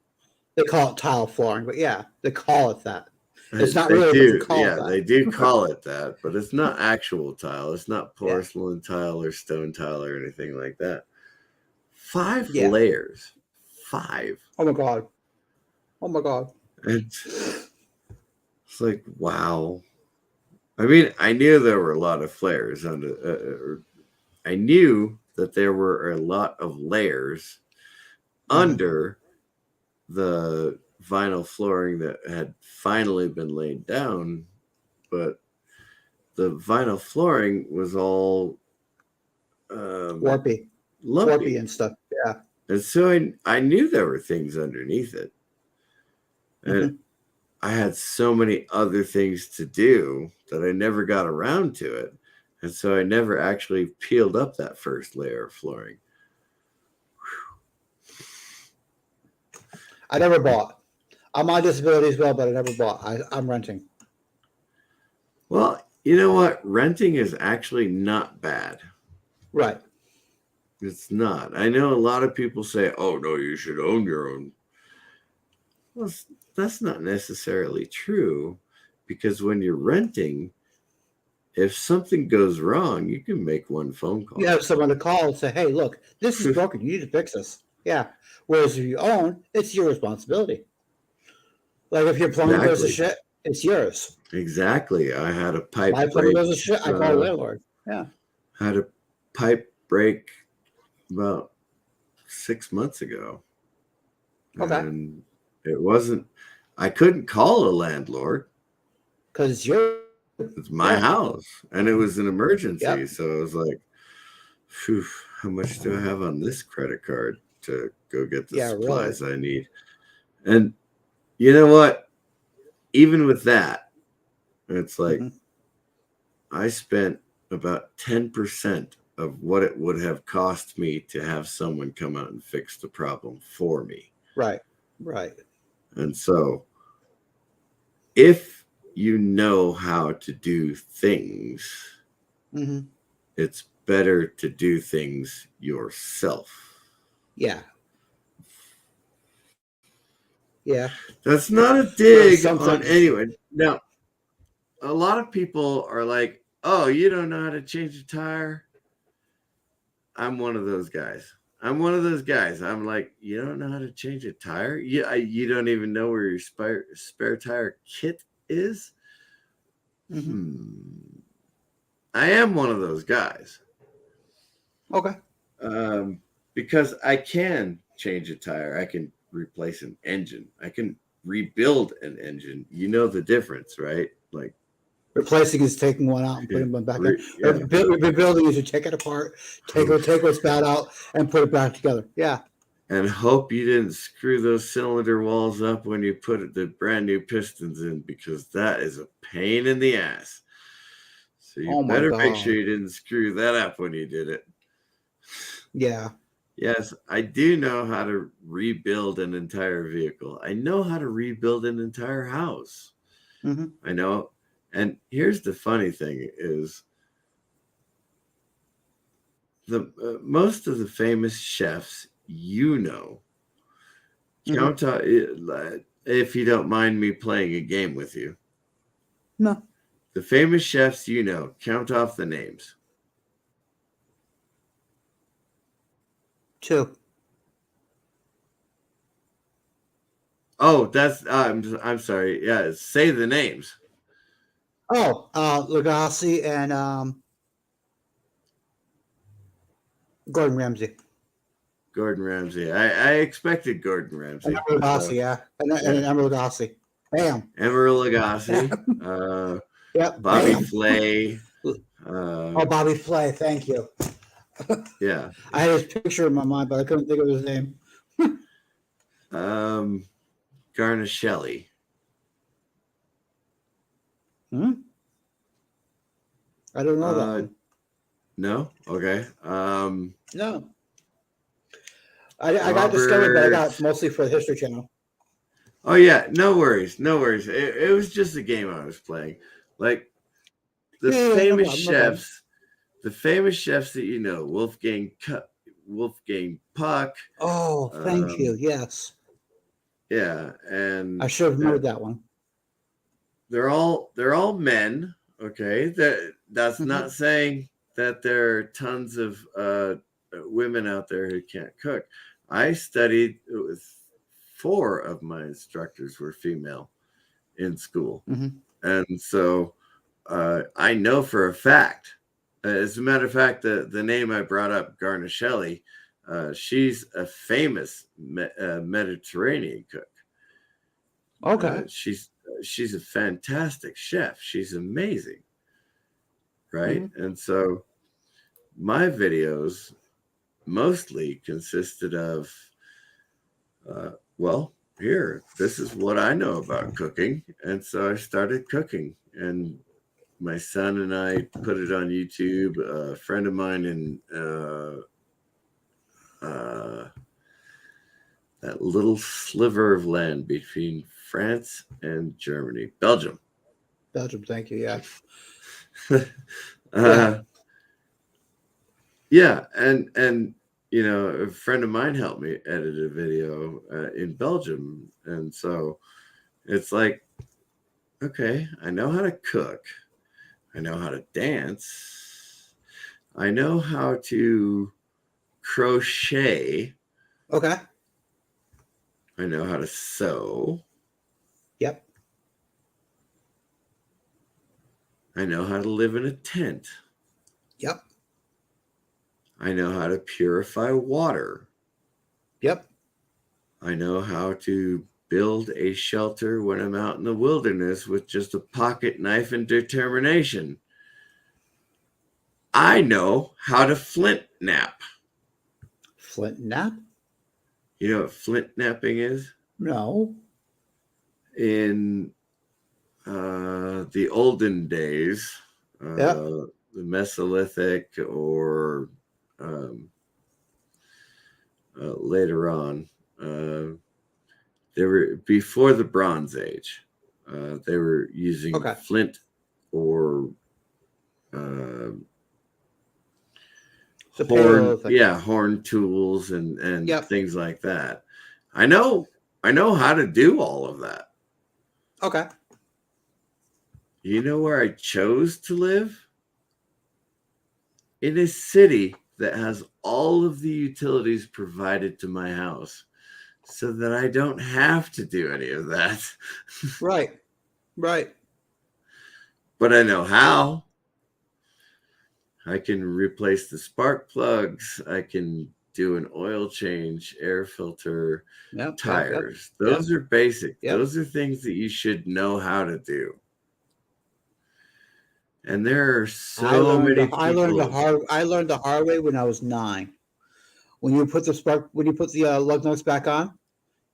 They call it tile flooring, but yeah, they call it that. It's not They really, but they do. call it Yeah, that. they do call it that, but it's not actual tile. It's not Yeah. porcelain tile or stone tile or anything like that. 5 Yeah. layers. 5. Oh my god. Oh my god. It's like, wow. I mean, I knew there were a lot of flares under. I knew that there were a lot of layers under the vinyl flooring that had finally been laid down, but the vinyl flooring was all Warpy. lumpy. Warpy and stuff. Yeah. And so I knew there were things underneath it. And I had so many other things to do that I never got around to it. And so I never actually peeled up that first layer of flooring. I never bought. I'm on disability as well, but I never bought. I'm renting. Well, you know what? Renting is actually not bad. Right. It's not. I know a lot of people say, oh, no, you should own your own. Well, that's not necessarily true, because when you're renting, if something goes wrong, you can make one phone call. You have someone to call and say, hey, look, this is broken. You need to fix this. Yeah. Whereas if you own, it's your responsibility. Like if your plumbing goes to shit, it's yours. Exactly. I had a pipe My plumbing goes to shit, I call the landlord. Yeah. Had a pipe break about 6 months ago. Okay. And it wasn't, I couldn't call a landlord. Because it's my house. And it was an emergency. Yep. So I was like, phew, how much do I have on this credit card to go get the supplies I need? And you know what? Even with that, it's like I spent about 10% of what it would have cost me to have someone come out and fix the problem for me. Right. Right. And so if you know how to do things, it's better to do things yourself. Yeah. Yeah. That's not a dig on anyone. Now, a lot of people are like, oh, you don't know how to change a tire? I'm one of those guys. I'm like, you don't know how to change a tire? You don't even know where your spare tire kit is? I am one of those guys. Okay. Because I can change a tire. I can replace an engine. I can rebuild an engine. You know the difference, right? Like Replacing is taking one out and putting one back in. Yeah. Rebuilding is you take it apart, take what's bad out, and put it back together. Yeah. And hope you didn't screw those cylinder walls up when you put the brand new pistons in, because that is a pain in the ass. So you better make sure you didn't screw that up when you did it. Yeah. Yes, I do know how to rebuild an entire vehicle. I know how to rebuild an entire house. Mm-hmm. I know. And here's the funny thing is most of the famous chefs, count out, if you don't mind me playing a game with you. No. The famous chefs, count off the names. 2. Oh, that's I'm sorry. Yeah, say the names. Oh, Lagasse and Gordon Ramsay. Gordon Ramsay. I expected Gordon Ramsay. And Lagasse, yeah. And Emeril Lagasse. Bam. Emeril Lagasse. Yep. Bobby Bam. Flay. Bobby Flay. Thank you. Yeah. I had his picture in my mind, but I couldn't think of his name. Garnaschelli. I don't know that one. No? Okay. No. I got discovered, but I got it mostly for the History Channel. Oh, yeah. No worries. No worries. It was just a game I was playing. Like, the famous chefs, the famous chefs that you know, Wolfgang Puck. Oh, thank you. Yes. Yeah, and I should have remembered that one. They're all men. Okay, that's not saying that there are tons of women out there who can't cook. I studied with 4 of my instructors were female in school, and so I know for a fact. As a matter of fact, the name I brought up, Garnaschelli, she's a famous Mediterranean cook. Okay. She's a fantastic chef. She's amazing. Right? And so my videos mostly consisted of, this is what I know about cooking. And so I started cooking, and my son and I put it on YouTube. A friend of mine in that little sliver of land between France and Germany, Belgium. Thank you. Yeah. Yeah, and a friend of mine helped me edit a video in Belgium, and so it's like, okay, I know how to cook, I know how to dance, I know how to crochet. Okay. I know how to sew. Yep. I know how to live in a tent. Yep. I know how to purify water. Yep. I know how to build a shelter when I'm out in the wilderness with just a pocket knife and determination. I know how to flint nap. Flint nap? You know what flint napping is? No. In the olden days, the Mesolithic or later on, they were before the Bronze Age. They were using flint or horn tools and things like that. I know how to do all of that. Okay. You know where I chose to live? In a city that has all of the utilities provided to my house, so that I don't have to do any of that. Right. But I know how. I can replace the spark plugs. I can do an oil change, air filter, tires. Those are basic. Those are things that you should know how to do. And there are so many I learned people. I learned the hard way when I was 9. When you put the lug nuts back on,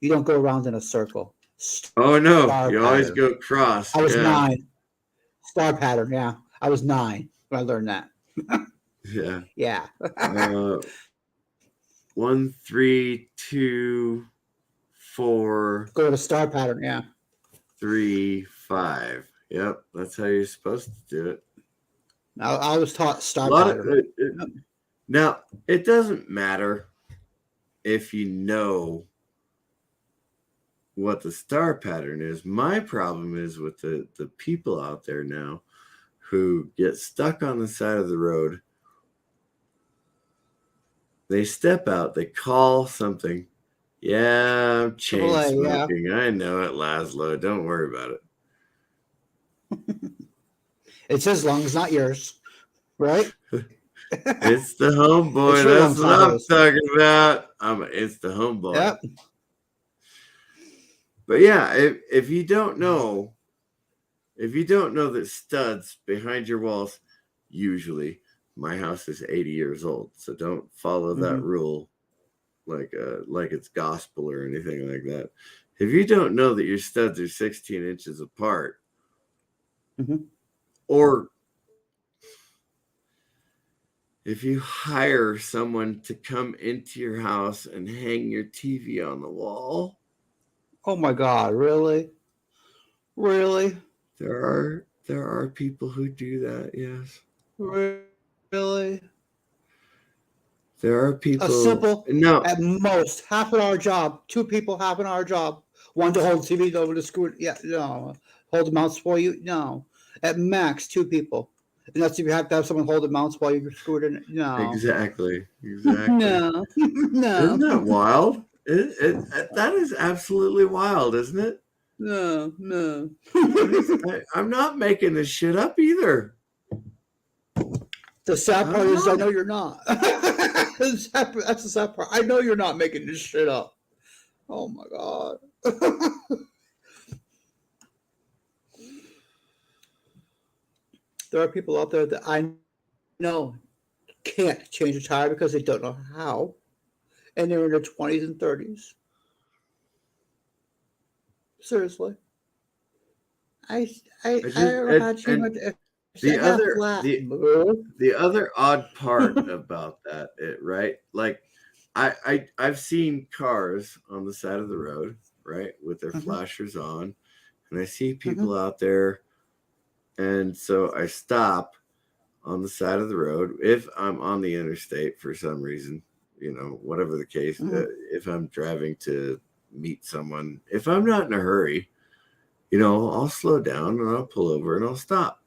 you don't go around in a circle. Oh no, Star you always pattern. go cross. I was Yeah. 9. Star pattern. Yeah, I was 9 when I learned that. Yeah. Yeah. 1, 3, 2, 4, Go to star pattern. Yeah. 3, 5. Yep, that's how you're supposed to do it. I was taught A star lot of pattern. now it doesn't matter if you know what the star pattern is. My problem is with the people out there now who get stuck on the side of the road. They step out, they call something. Yeah, I'm chain AAA, yeah. smoking. I know it, Laszlo. Don't worry about it. It's his lungs, not yours, right? It's the homeboy. It's your That's lungs, what not I'm his. talking about. It's the homeboy. Yep. But yeah, if you don't know that studs behind your walls, usually my house is 80 years old, so don't follow that rule like it's gospel or anything like that. If you don't know that your studs are 16 inches apart, or if you hire someone to come into your house and hang your TV on the wall, Oh my God! Really? Really? there are people who do that. Yes. Really? There are people. A simple, No. at most, half an hour job. 2 people, half an hour job. One to hold the TV, over to screw it. Yeah, no. Hold the mounts for you? No. At max, 2 people. And that's if you have to have someone hold the mounts while you screw it in. No. Exactly. No. No. Isn't that wild? That is absolutely wild, isn't it? No. I'm not making this shit up either. The sad part is I know you're not. That's the sad part. I know you're not making this shit up. Oh my God. There are people out there that I know can't change a tire because they don't know how. And they're in their 20s and 30s. Seriously. I don't know how to change my tire. The other odd part about that, right? Like I've seen cars on the side of the road, right, with their flashers on, and I see people out there, and so I stop on the side of the road if I'm on the interstate for some reason, whatever the case. If I'm driving to meet someone, if I'm not in a hurry, I'll slow down and I'll pull over and I'll stop.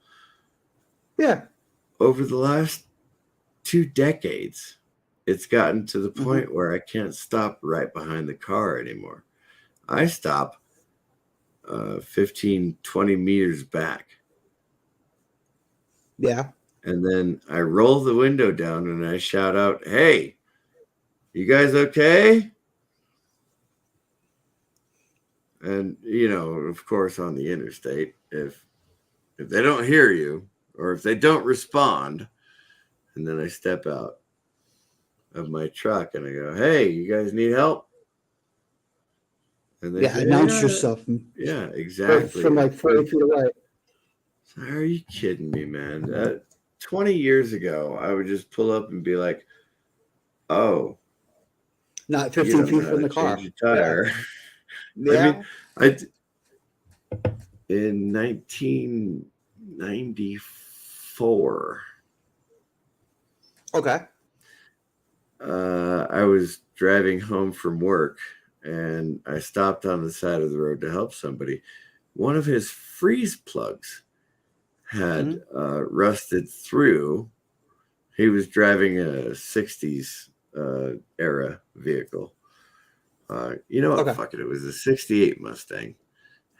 Yeah. Over the last 2 decades, it's gotten to the point where I can't stop right behind the car anymore. I stop 15, 20 meters back. Yeah. And then I roll the window down and I shout out, "Hey, you guys okay?" And, of course, on the interstate, if they don't hear you or if they don't respond, and then I step out of my truck and I go, "Hey, you guys need help?" And they say, announce yourself. Yeah, exactly. From like 40 feet away. Are you kidding me, man? 20 years ago, I would just pull up and be like, "Oh, not 15 feet from the car. Change your tire." Yeah. In 1994. Okay. I was driving home from work and I stopped on the side of the road to help somebody. One of his freeze plugs had rusted through. He was driving a 60s era vehicle. Fuck it. It was a 68 Mustang.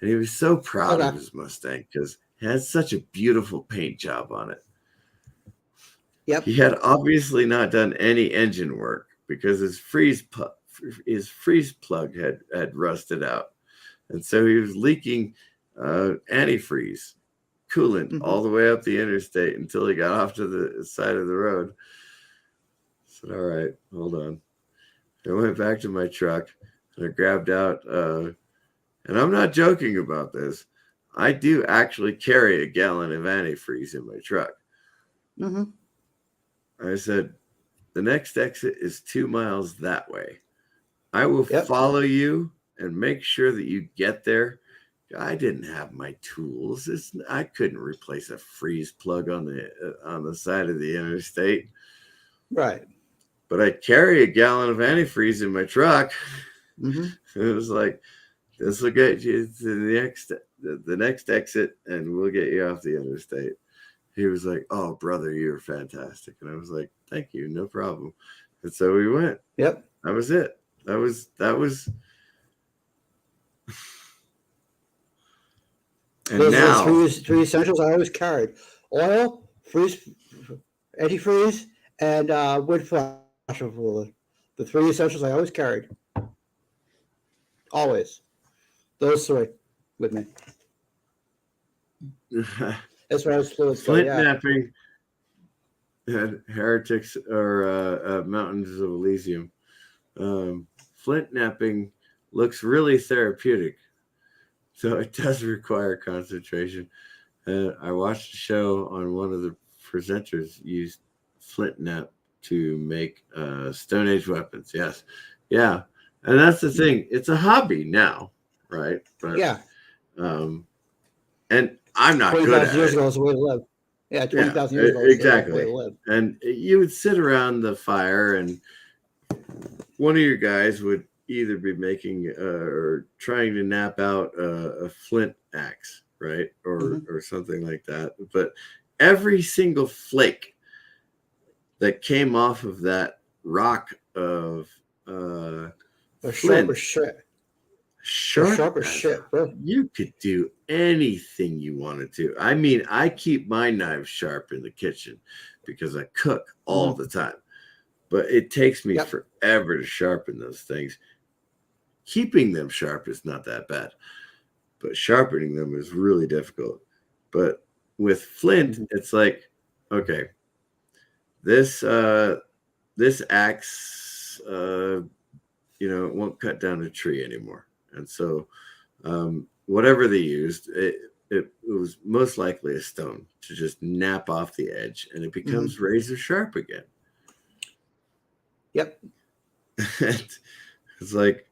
And he was so proud of his Mustang because it had such a beautiful paint job on it. Yep. He had obviously not done any engine work because his freeze plug had rusted out. And so he was leaking antifreeze coolant all the way up the interstate until he got off to the side of the road. I said, all right, hold on. I went back to my truck and I grabbed out, and I'm not joking about this, I do actually carry a gallon of antifreeze in my truck. I said, the next exit is 2 miles that way. I will follow you and make sure that you get there. I didn't have my tools. I couldn't replace a freeze plug on the side of the interstate. Right. But I carry a gallon of antifreeze in my truck. It was like, this will get you to the next exit, and we'll get you off the interstate. He was like, oh, brother, you're fantastic. And I was like, thank you, no problem. And so we went. Yep. That was it. That was. And those now, three essentials I always carried: oil, antifreeze, and wood flasher fluid. The 3 essentials I always carried. Always. Those 3 with me. As far as fluids go, flint napping had heretics or mountains of Elysium. Flint napping looks really therapeutic, so it does require concentration. I watched a show on one of the presenters used flint nap to make Stone Age weapons. Yes, yeah, and that's the thing. It's a hobby now, right? But, and I'm not good at it. 20,000 years ago is the way to live. Yeah, 20,000 years ago exactly. is the way to live. And you would sit around the fire, and one of your guys would either be making or trying to nap out a flint axe, right, or something like that. But every single flake that came off of that rock of flint, sharp as shit, bro. You could do anything you wanted to. I mean, I keep my knives sharp in the kitchen because I cook all the time, but it takes me forever to sharpen those things. Keeping them sharp is not that bad, but sharpening them is really difficult. But with flint, it's like, okay, this axe, it won't cut down a tree anymore. And so whatever they used, it was most likely a stone to just nap off the edge, and it becomes razor sharp again. Yep. It's like,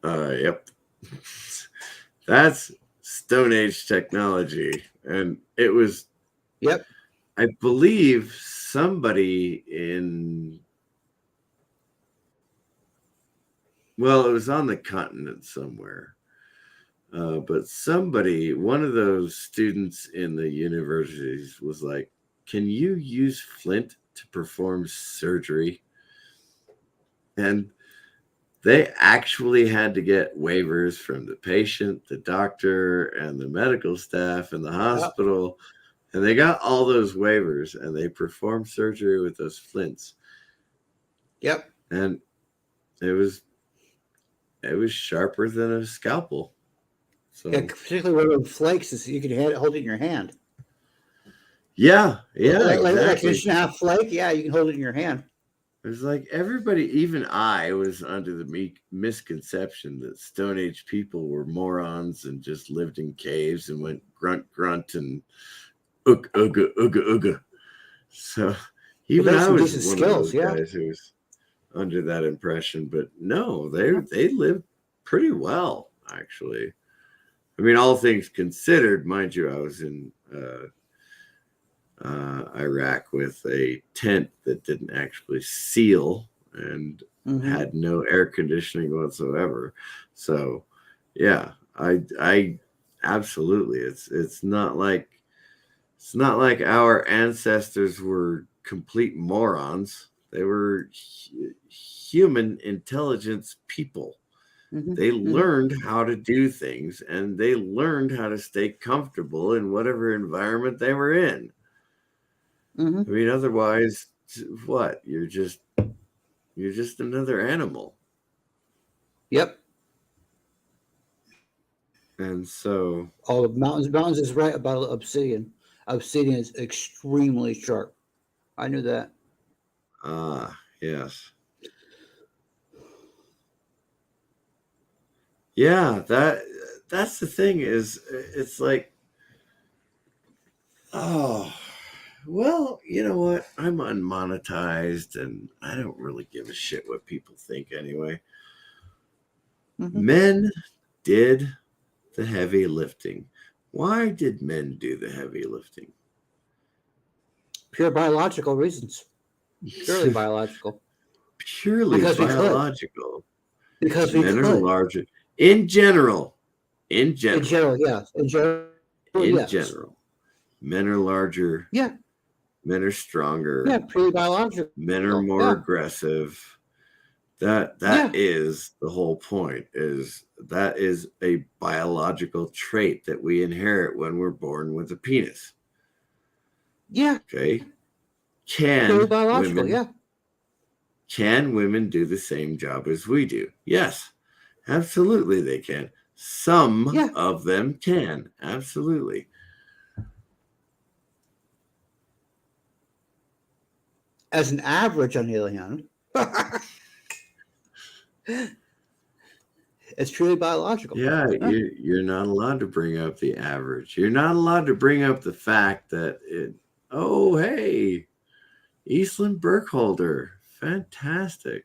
yep. That's Stone Age technology. And it was, I believe somebody it was on the continent somewhere. But one of those students in the universities was like, can you use flint to perform surgery? And they actually had to get waivers from the patient, the doctor, and the medical staff and the hospital. And they got all those waivers, and they performed surgery with those flints. Yep. And it was sharper than a scalpel. So, yeah, particularly one of the flakes is you can hold it in your hand. Yeah, like exactly. Like an 1.5 flake. Yeah, you can hold it in your hand. It was like everybody, even I, was under the misconception that Stone Age people were morons and just lived in caves and went grunt, grunt, and ooga, ooga, ooga, ooga. So even I was one of those guys who was under that impression. But no, they lived pretty well, actually. I mean, all things considered, mind you, I was in Iraq with a tent that didn't actually seal and had no air conditioning whatsoever. So, yeah, I absolutely. It's not like our ancestors were complete morons. They were human intelligence people. They learned how to do things, and they learned how to stay comfortable in whatever environment they were in. I mean, otherwise, what? You're just another animal. Yep. And so, Oh, mountains is right about obsidian. Obsidian is extremely sharp. I knew that. yes. Yeah, that's the thing is it's like, oh, well, you know what? I'm unmonetized and I don't really give a shit what people think anyway. Mm-hmm. Men did the heavy lifting. Why did men do the heavy lifting? Pure biological reasons. Purely biological. Purely Because we could. biological. Because we Men could. are larger. In general. In general, yes. In general. Men are larger. Yeah. Men are stronger. Yeah, purely biological. Men are more aggressive. That is the whole point. That is a biological trait that we inherit when we're born with a penis. Yeah. Okay. Purely biological, Can women do the same job as we do? Yes, absolutely they can. Some of them can. Absolutely. As an average, on the other hand, it's purely biological. Yeah, you're not allowed to bring up the average. You're not allowed to bring up the fact that hey, Eastland Burkholder, fantastic.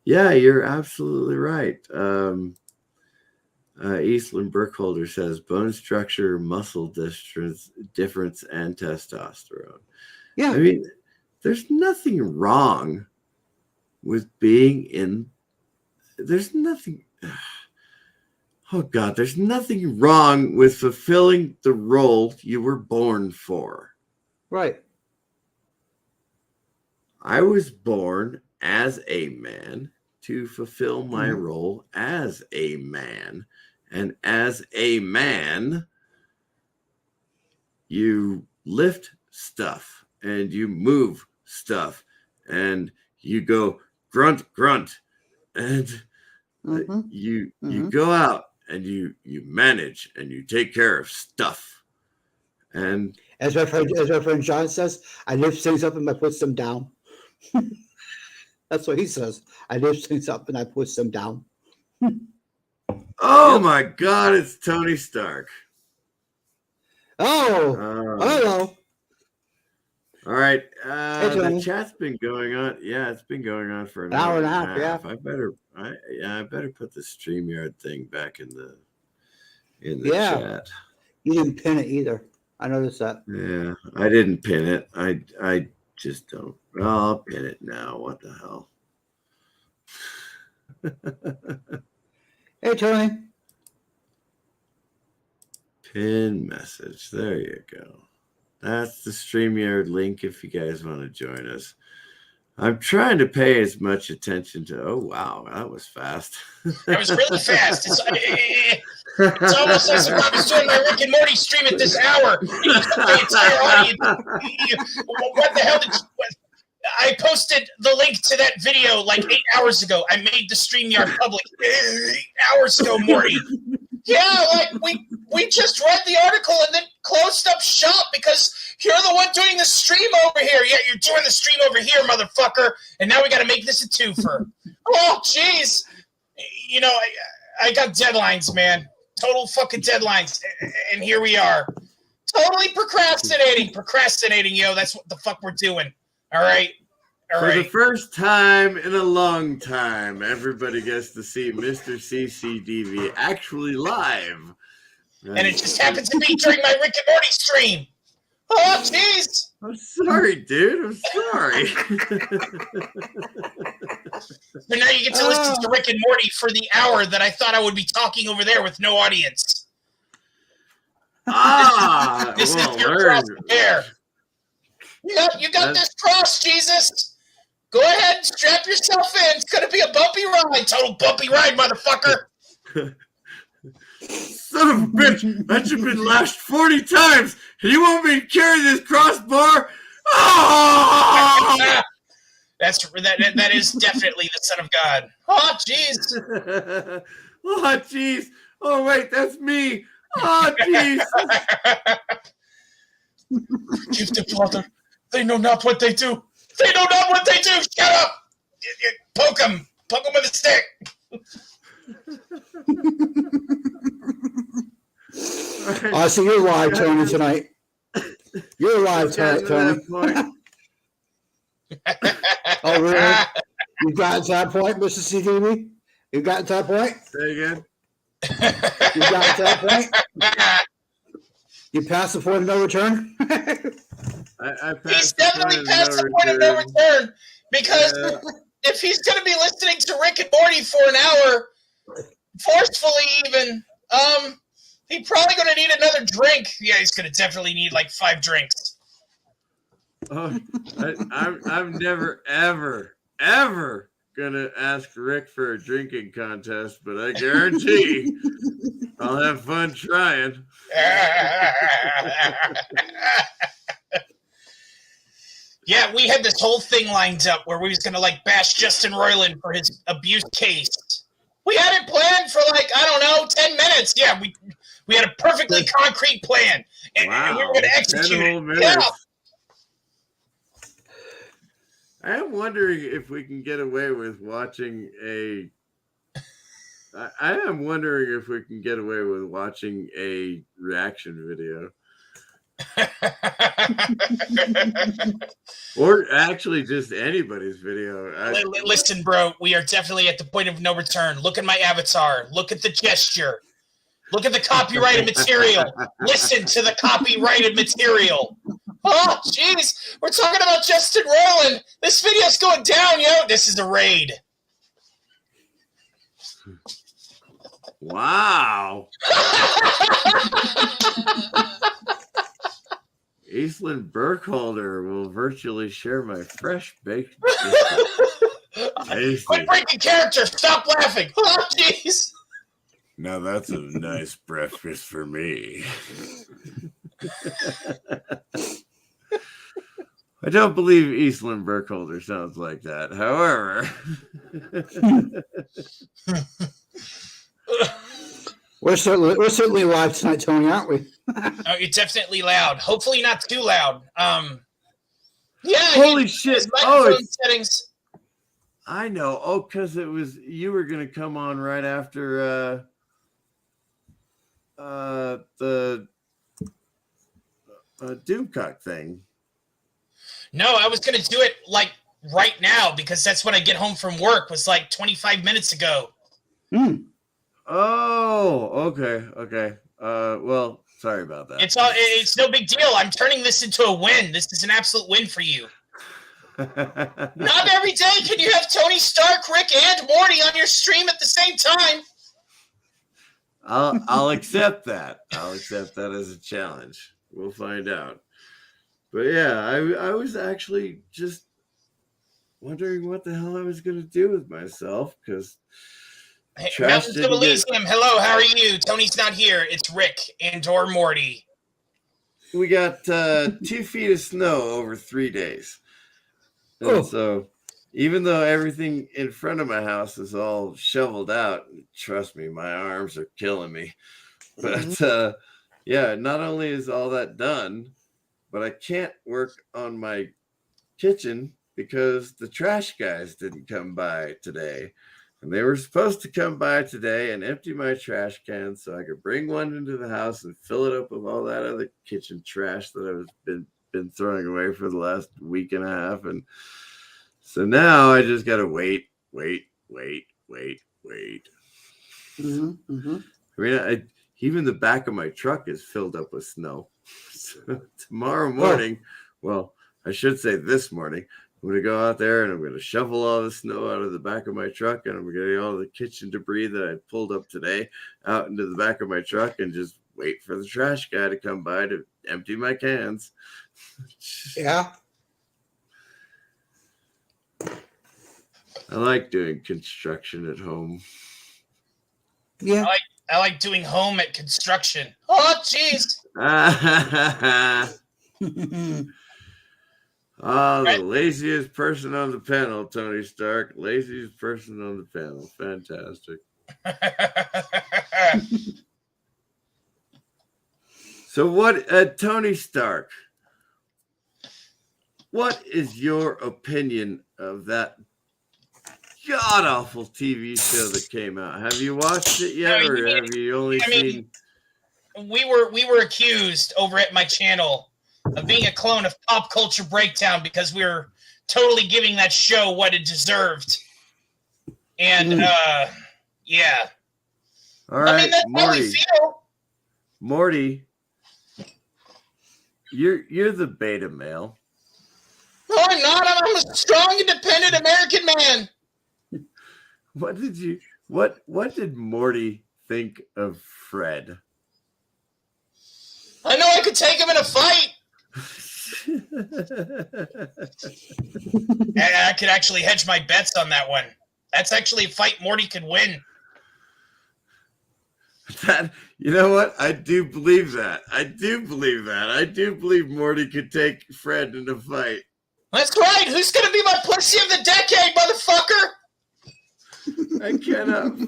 Yeah, you're absolutely right. Eastland Burkholder says bone structure, muscle difference, and testosterone. Yeah. I mean, there's nothing wrong with being in. There's nothing. Oh, God, there's nothing wrong with fulfilling the role you were born for. Right. I was born as a man to fulfill my role as a man. And as a man, you lift stuff and you move stuff and you go grunt, grunt. And you go out and you manage and you take care of stuff. And as my friend John says, I lift things up and I put them down. That's what he says. I lift things up and I put them down. Oh my God, it's Tony Stark. Oh, hello. All right. The chat's been going on. Yeah, it's been going on for an hour and a half. Yeah. I better put the StreamYard thing back in the chat. You didn't pin it either. I noticed that. Yeah, I didn't pin it. I just don't. I'll pin it now. What the hell? Hey, Tony. Pin message. There you go. That's the StreamYard link if you guys want to join us. I'm trying to pay as much attention to. Oh, wow. That was fast. That was really fast. It's almost as if I was doing my Rick and Morty stream at this hour. You took the entire audience. What the hell did you... I posted the link to that video like 8 hours ago. I made the StreamYard public 8 hours ago, Morty. Yeah, like we just read the article and then closed up shop because you're the one doing the stream over here. Yeah, you're doing the stream over here, motherfucker. And now we got to make this a twofer. Oh, jeez. You know, I got deadlines, man. Total fucking deadlines. And here we are. Totally procrastinating, yo. That's what the fuck we're doing. All right. For the first time in a long time, everybody gets to see Mr. CCDV actually live. And it just happens to be during my Rick and Morty stream. Oh, jeez. I'm sorry, dude. I'm sorry. So now you get to listen to Rick and Morty for the hour that I thought I would be talking over there with no audience. This is your cross there. You got this cross, Jesus. Go ahead, strap yourself in. It's going to be a bumpy ride. Total bumpy ride, motherfucker. Son of a bitch. That should have been lashed 40 times. And you want me to carry this crossbar? Oh! That is definitely the Son of God. Oh, jeez. Oh, jeez. Oh wait, that's me. Oh jeez. Give the Father. They know not what they do. They know not what they do. Shut up. Poke him. Poke him with a stick. Oh, so you're live, Tony, tonight. You're live tonight, Tony. Oh, really? You got to that point, Mr. CDB? You got to that point? Say again. You got to that point? You passed the point of no return? I He's definitely past the point of no return because if he's going to be listening to Rick and Morty for an hour, forcefully even, he's probably going to need another drink. Yeah, he's going to definitely need like 5 drinks. Oh, I'm never, ever gonna ask Rick for a drinking contest, but I guarantee I'll have fun trying. Yeah, we had this whole thing lined up where we was gonna like bash Justin Roiland for his abuse case. We had it planned for like, I don't know, 10 minutes. Yeah, we had a perfectly concrete plan, and we were gonna execute it. Yeah. I am wondering if we can get away with watching a. I am wondering if we can get away with watching a reaction video. Or actually just anybody's video. Listen, bro, we are definitely at the point of no return. Look at my avatar. Look at the gesture. Look at the copyrighted material. Listen to the copyrighted material. Oh, jeez. We're talking about Justin Roiland. This video's going down, yo. This is a raid. Wow. Eastland Burkholder will virtually share my fresh baked biscuit. Quit breaking character. Stop laughing. Oh, jeez. Now that's a nice breakfast for me. I don't believe Eastland Burkholder sounds like that. However, we're certainly live tonight, Tony, aren't we? Oh, you're definitely loud. Hopefully not too loud. Yeah. Holy shit! Settings. I know. Oh, because you were gonna come on right after the Doomcock thing. No, I was gonna do it like right now because that's when I get home from work. Was like 25 minutes ago. Oh, okay. Well, sorry about that. It's no big deal. I'm turning this into a win. This is an absolute win for you. Not every day can you have Tony Stark, Rick, and Morty on your stream at the same time. I'll accept that. I'll accept that as a challenge. We'll find out. But yeah, I was actually just wondering what the hell I was going to do with myself because Mountains of Elysium. Hello, how are you? Tony's not here. It's Rick and or Morty. We got 2 feet of snow over 3 days. And so even though everything in front of my house is all shoveled out, trust me, my arms are killing me. But yeah, not only is all that done, but I can't work on my kitchen because the trash guys didn't come by today. And they were supposed to come by today and empty my trash can so I could bring one into the house and fill it up with all that other kitchen trash that I've been throwing away for the last week and a half. And so now I just got to wait. Mm-hmm. I mean, even the back of my truck is filled up with snow. So tomorrow morning, well, I should say this morning, I'm going to go out there and I'm going to shovel all the snow out of the back of my truck and I'm going to get all the kitchen debris that I pulled up today out into the back of my truck and just wait for the trash guy to come by to empty my cans. Yeah. I like doing construction at home. Yeah. I like doing home at construction. Oh, jeez. Oh, the laziest person on the panel, Tony Stark. Laziest person on the panel. Fantastic. So what, Tony Stark, what is your opinion of that god-awful TV show that came out? Have you watched it yet, or have you only seen... We were accused over at my channel of being a clone of Pop Culture Breakdown because we were totally giving that show what it deserved. And, yeah. All right, I mean, that's how we feel. Morty, you're the beta male. No, I'm not. I'm a strong, independent American man. What did Morty think of Fred? I know I could take him in a fight. I could actually hedge my bets on that one. That's actually a fight Morty could win. You know what? I do believe that. I do believe Morty could take Fred in a fight. That's right. Who's going to be my pussy of the decade, motherfucker? I cannot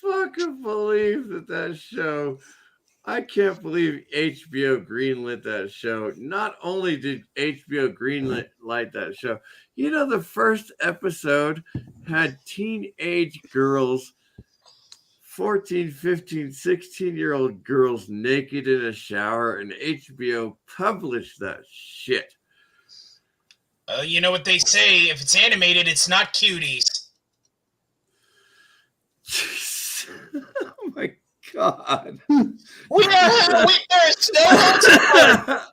fucking believe that show. I can't believe HBO greenlit that show. Not only did HBO greenlit that show, you know, the first episode had teenage girls, 14, 15, 16-year-old girls naked in a shower, and HBO published that shit. You know what they say, if it's animated, it's not cuties. Oh my God. There's no hotel.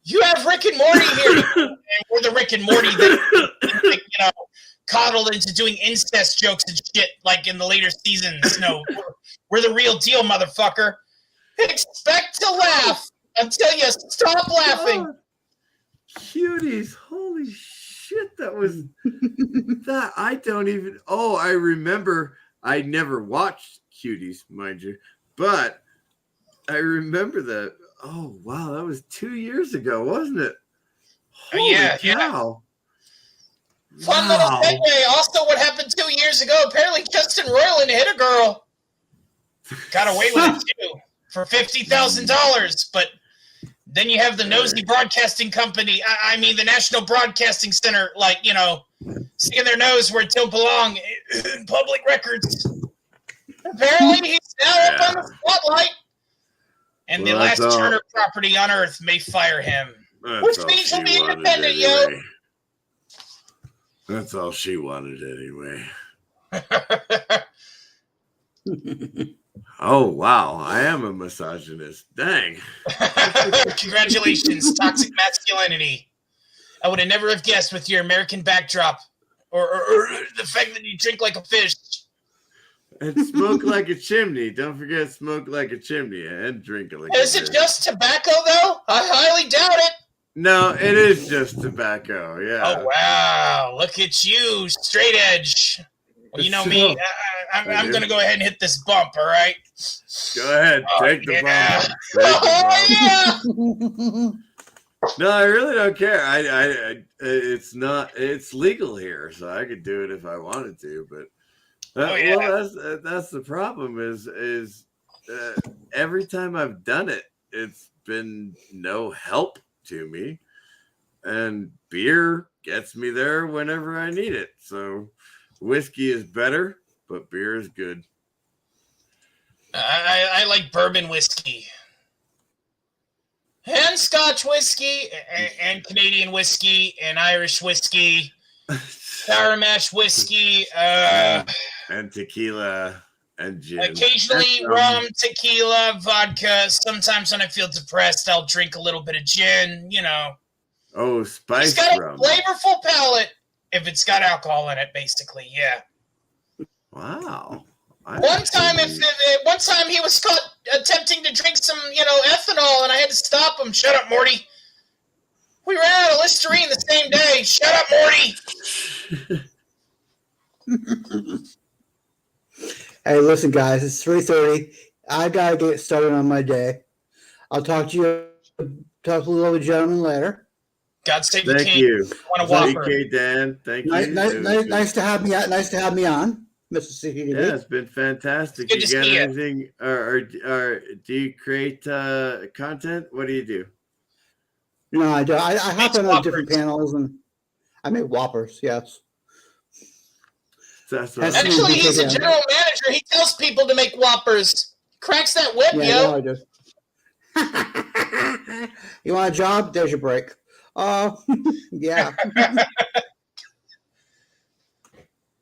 You have Rick and Morty here. And we're the Rick and Morty that, coddled into doing incest jokes and shit like in the later seasons. No, we're the real deal, motherfucker. Expect to laugh until you stop laughing. Cuties, holy shit, that was that. I don't even. Oh, I remember. I never watched Cuties, mind you, but I remember that. Oh wow, that was 2 years ago, wasn't it? Holy cow. Fun little segue. Also, what happened 2 years ago? Apparently, Justin Roiland hit a girl. Got away with it too for $50,000, but. Then you have the nosy broadcasting company, the National Broadcasting Center, sticking their nose where it don't belong in public records. Apparently, he's now up on the spotlight. And the last Turner property on Earth may fire him. Which means he'll be independent, yo. That's all she wanted anyway. Oh, wow. I am a misogynist. Dang. Congratulations, toxic masculinity. I would have never have guessed with your American backdrop or the fact that you drink like a fish. And smoke like a chimney. Don't forget smoke like a chimney and drink like a fish. Is it just tobacco, though? I highly doubt it. No, it is just tobacco, yeah. Oh, wow. Look at you, straight edge. Well, you know me. I'm going to go ahead and hit this bump, all right? Go ahead. Take the bump. No, I really don't care. It's legal here, so I could do it if I wanted to, but that's the problem is every time I've done it, it's been no help to me, and beer gets me there whenever I need it. So whiskey is better, but beer is good. I like bourbon whiskey. And Scotch whiskey, and Canadian whiskey, and Irish whiskey, sour mash whiskey, and tequila, and gin. Occasionally rum, tequila, vodka. Sometimes when I feel depressed, I'll drink a little bit of gin, Oh, spice It's got rum. a flavorful palate if it's got alcohol in it, basically, yeah. Wow. One time he was caught attempting to drink some, ethanol, and I had to stop him. Shut up, Morty. We ran out of Listerine the same day. Shut up, Morty. Hey, listen, guys. It's 3:30. I gotta get started on my day. I'll talk to the other gentleman later. God save the king. Thank you. Want a Whopper. DK Dan. Thank you. Nice to have me. Nice to have me on. Mr. CTV. Yeah, it's been fantastic. Good You to got see you. anything, or do you create content? What do you do? No, I do. I hop Makes in on different Whoppers. panels and I make Whoppers. Yes. That's what That's I'm- Actually, he's a Yeah. general manager. He tells people to make Whoppers. Cracks that whip, Yeah, yo. I do. You want a job? There's your break. Yeah.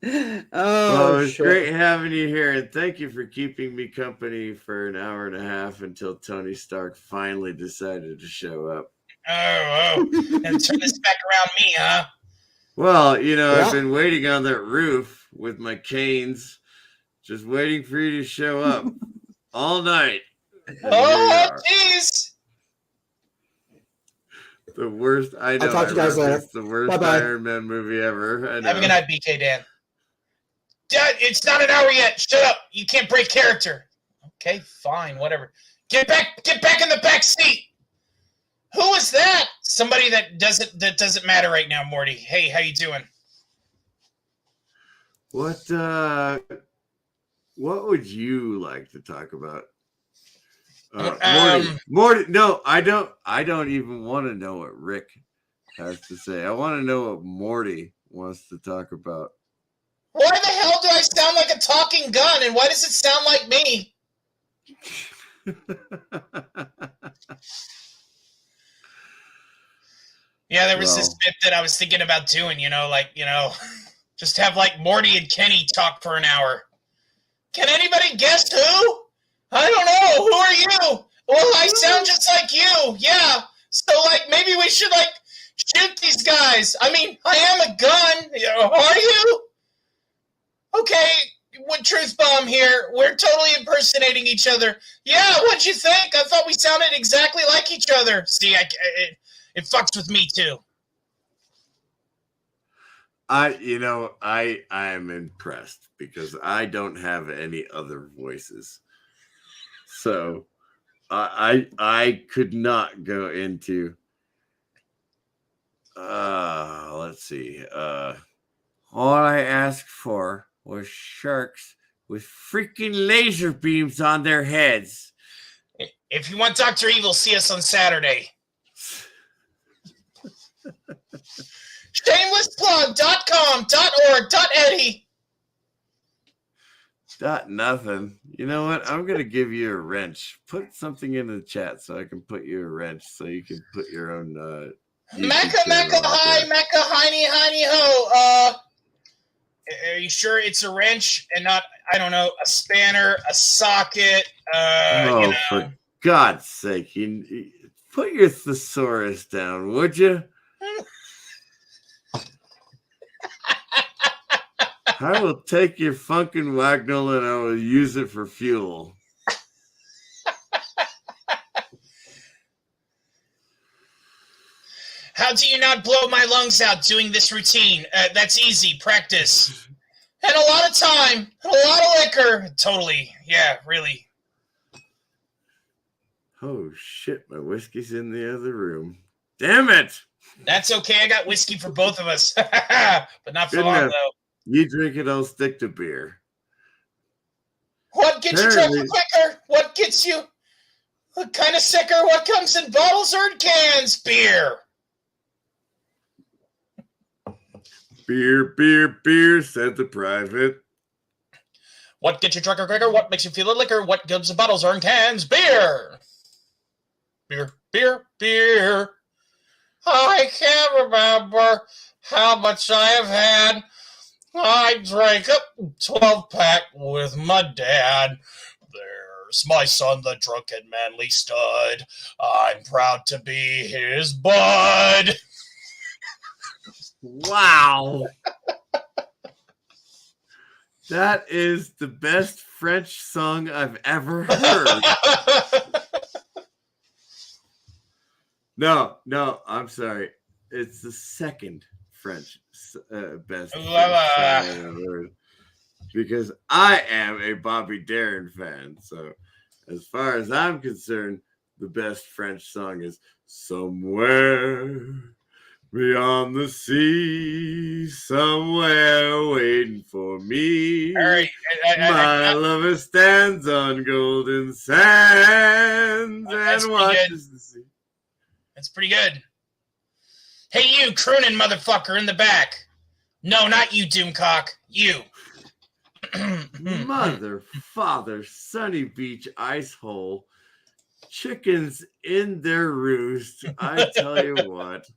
Well, Oh, it was shit. great having you here, and thank you for keeping me company for an hour and a half until Tony Stark finally decided to show up. Oh, and turn this back around me, huh? Well, I've Yeah. been waiting on that roof with my canes, just waiting for you to show up all night. And here you Oh, are. jeez. The worst. I know. talk to you guys later. It's the worst Bye-bye. Iron Man movie ever. I know. Have a good night, BK Dan. Dad, it's not an hour yet. Shut up. You can't break character. Okay, fine, whatever. Get back in the back seat. Who is that? Somebody that doesn't matter right now, Morty. Hey, how you doing? What would you like to talk about? Morty. No, I don't even want to know what Rick has to say. I want to know what Morty wants to talk about. Why the hell do I sound like a talking gun, and why does it sound like me? Yeah, there was this bit that I was thinking about doing, just have like Morty and Kenny talk for an hour. Can anybody guess who? I don't know. Who are you? Well, I sound just like you. Yeah. So, maybe we should, shoot these guys. I mean, I am a gun. Are you? Okay, with Truth Bomb here. We're totally impersonating each other. Yeah, what'd you think? I thought we sounded exactly like each other. See, it fucks with me, too. I am impressed because I don't have any other voices. So I could not go into let's see. All I asked for was sharks with freaking laser beams on their heads. If you want Dr. Evil, see us on Saturday. Shamelessplug.com.org.eddie. Nothing. You know what? I'm gonna give you a wrench. Put something in the chat so I can put you a wrench so you can put your own Mecca hi, Mecca hiney ho. Are you sure it's a wrench and not, I don't know, a spanner, a socket? For God's sake, you put your thesaurus down, would you? I will take your Funkin' Wagnall and I will use it for fuel. How do you not blow my lungs out doing this routine? That's easy. Practice. And a lot of time. And a lot of liquor. Totally. Yeah, really. Oh, shit. My whiskey's in the other room. Damn it. That's okay. I got whiskey for both of us. But not for long, though. You drink it, I'll stick to beer. What gets you drunk quicker? What gets you kind of sicker? What comes in bottles or in cans? Beer. Beer, beer, beer, said the private. What gets you drunker quicker? What makes you feel a liquor? What comes in bottles or in cans? Beer. Beer, beer, beer. I can't remember how much I have had. I drank a 12-pack with my dad. There's my son, the drunken manly stud. I'm proud to be his bud. Wow. That is the best French song I've ever heard. No, I'm sorry. It's the second French best French song I've ever heard. Because I am a Bobby Darin fan. So as far as I'm concerned, the best French song is Somewhere Beyond the Sea, somewhere waiting for me. All right. My lover stands on golden sands That's and pretty watches the sea. That's pretty good. Hey, you crooning motherfucker in the back. No, not you, Doomcock. You. Mother, father, Sunny Beach ice hole. Chickens in their roost. I tell you what.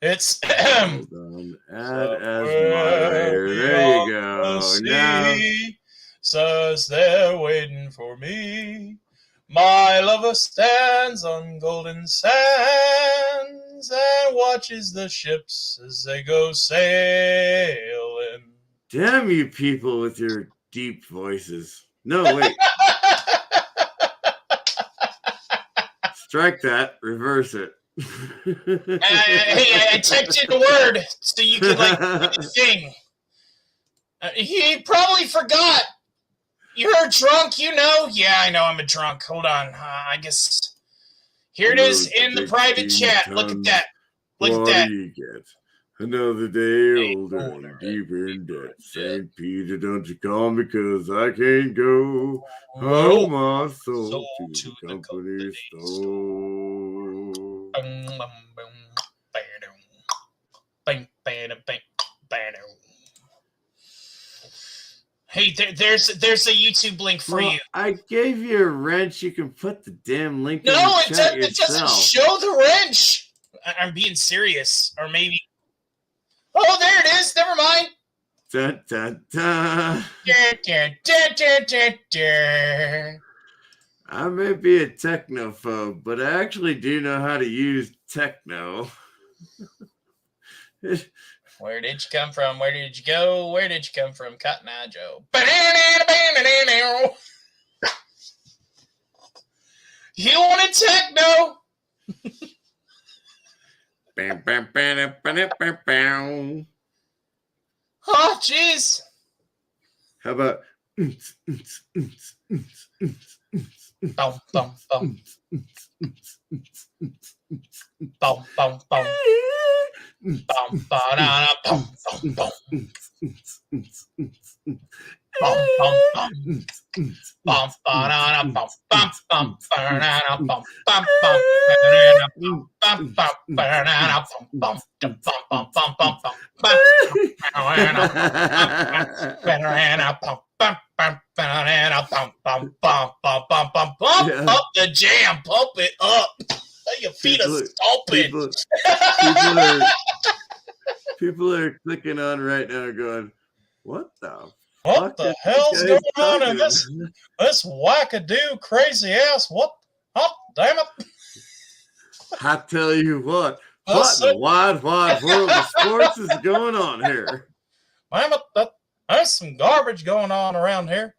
It's Hold on. Add as moderator. There you go. Now, says they're waiting for me. My lover stands on golden sands and watches the ships as they go sailing. damn you people with your deep voices. No, wait. Strike that. Reverse it. Hey, I typed in the word so you could like do the thing. He probably forgot. You're drunk, you know? Yeah, I know I'm a drunk. Hold on. I guess here it is in the private chat. Look at that. Look at What that. do you get? Another day older and deeper in debt. St. Peter, don't you call me, 'cause I can't go. Oh, my soul to the company store. Hey, there's a YouTube link for Well, you. I gave you a wrench. You can put the damn link in No, the chat it doesn't yourself. show the wrench. I'm being serious, or maybe. Oh, there it is. Never mind. Dun, dun, dun. I may be a technophobe, but I actually do know how to use techno. Where did you come from? Where did you go? Where did you come from, Cotton Eye Joe? You wanted techno? Bam, bam, bam, bam, bam, bam. Oh, jeez. How about Bum, bum, bum. Bum, bum, bum. Bum, ba-da-da, bum, bum, bum. Bum, bum, bum. Bum, ba-da-da, bum, bum, bum, ba-da-da, bum, bum, bum, ba-da-da, bum, bum, bum, ba-da-da, bum, bum, bum, bum, bum, bum, bum, bum, ba-da-da, bum, bum, bum, ba-da-da, bum, bum, bum, bum, bum, bum, bump up the jam, pump it up. Your feet are stomping. People are clicking on right now going, what the What the hell's going on in this wackadoo crazy ass? What? Oh, damn it. I tell you what in the wide world of sports is going on here? Damn it, there's some garbage going on around here.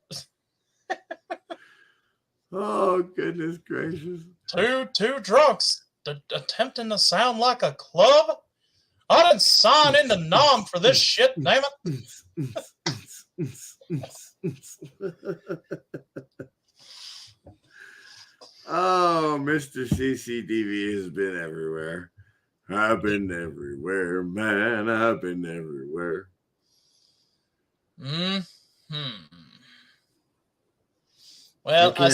Oh, goodness gracious. Two drunks attempting to sound like a club? I didn't sign into NOM for this shit, damn it. Oh, Mr. CCDV has been everywhere. I've been everywhere, man. I've been everywhere. Well, I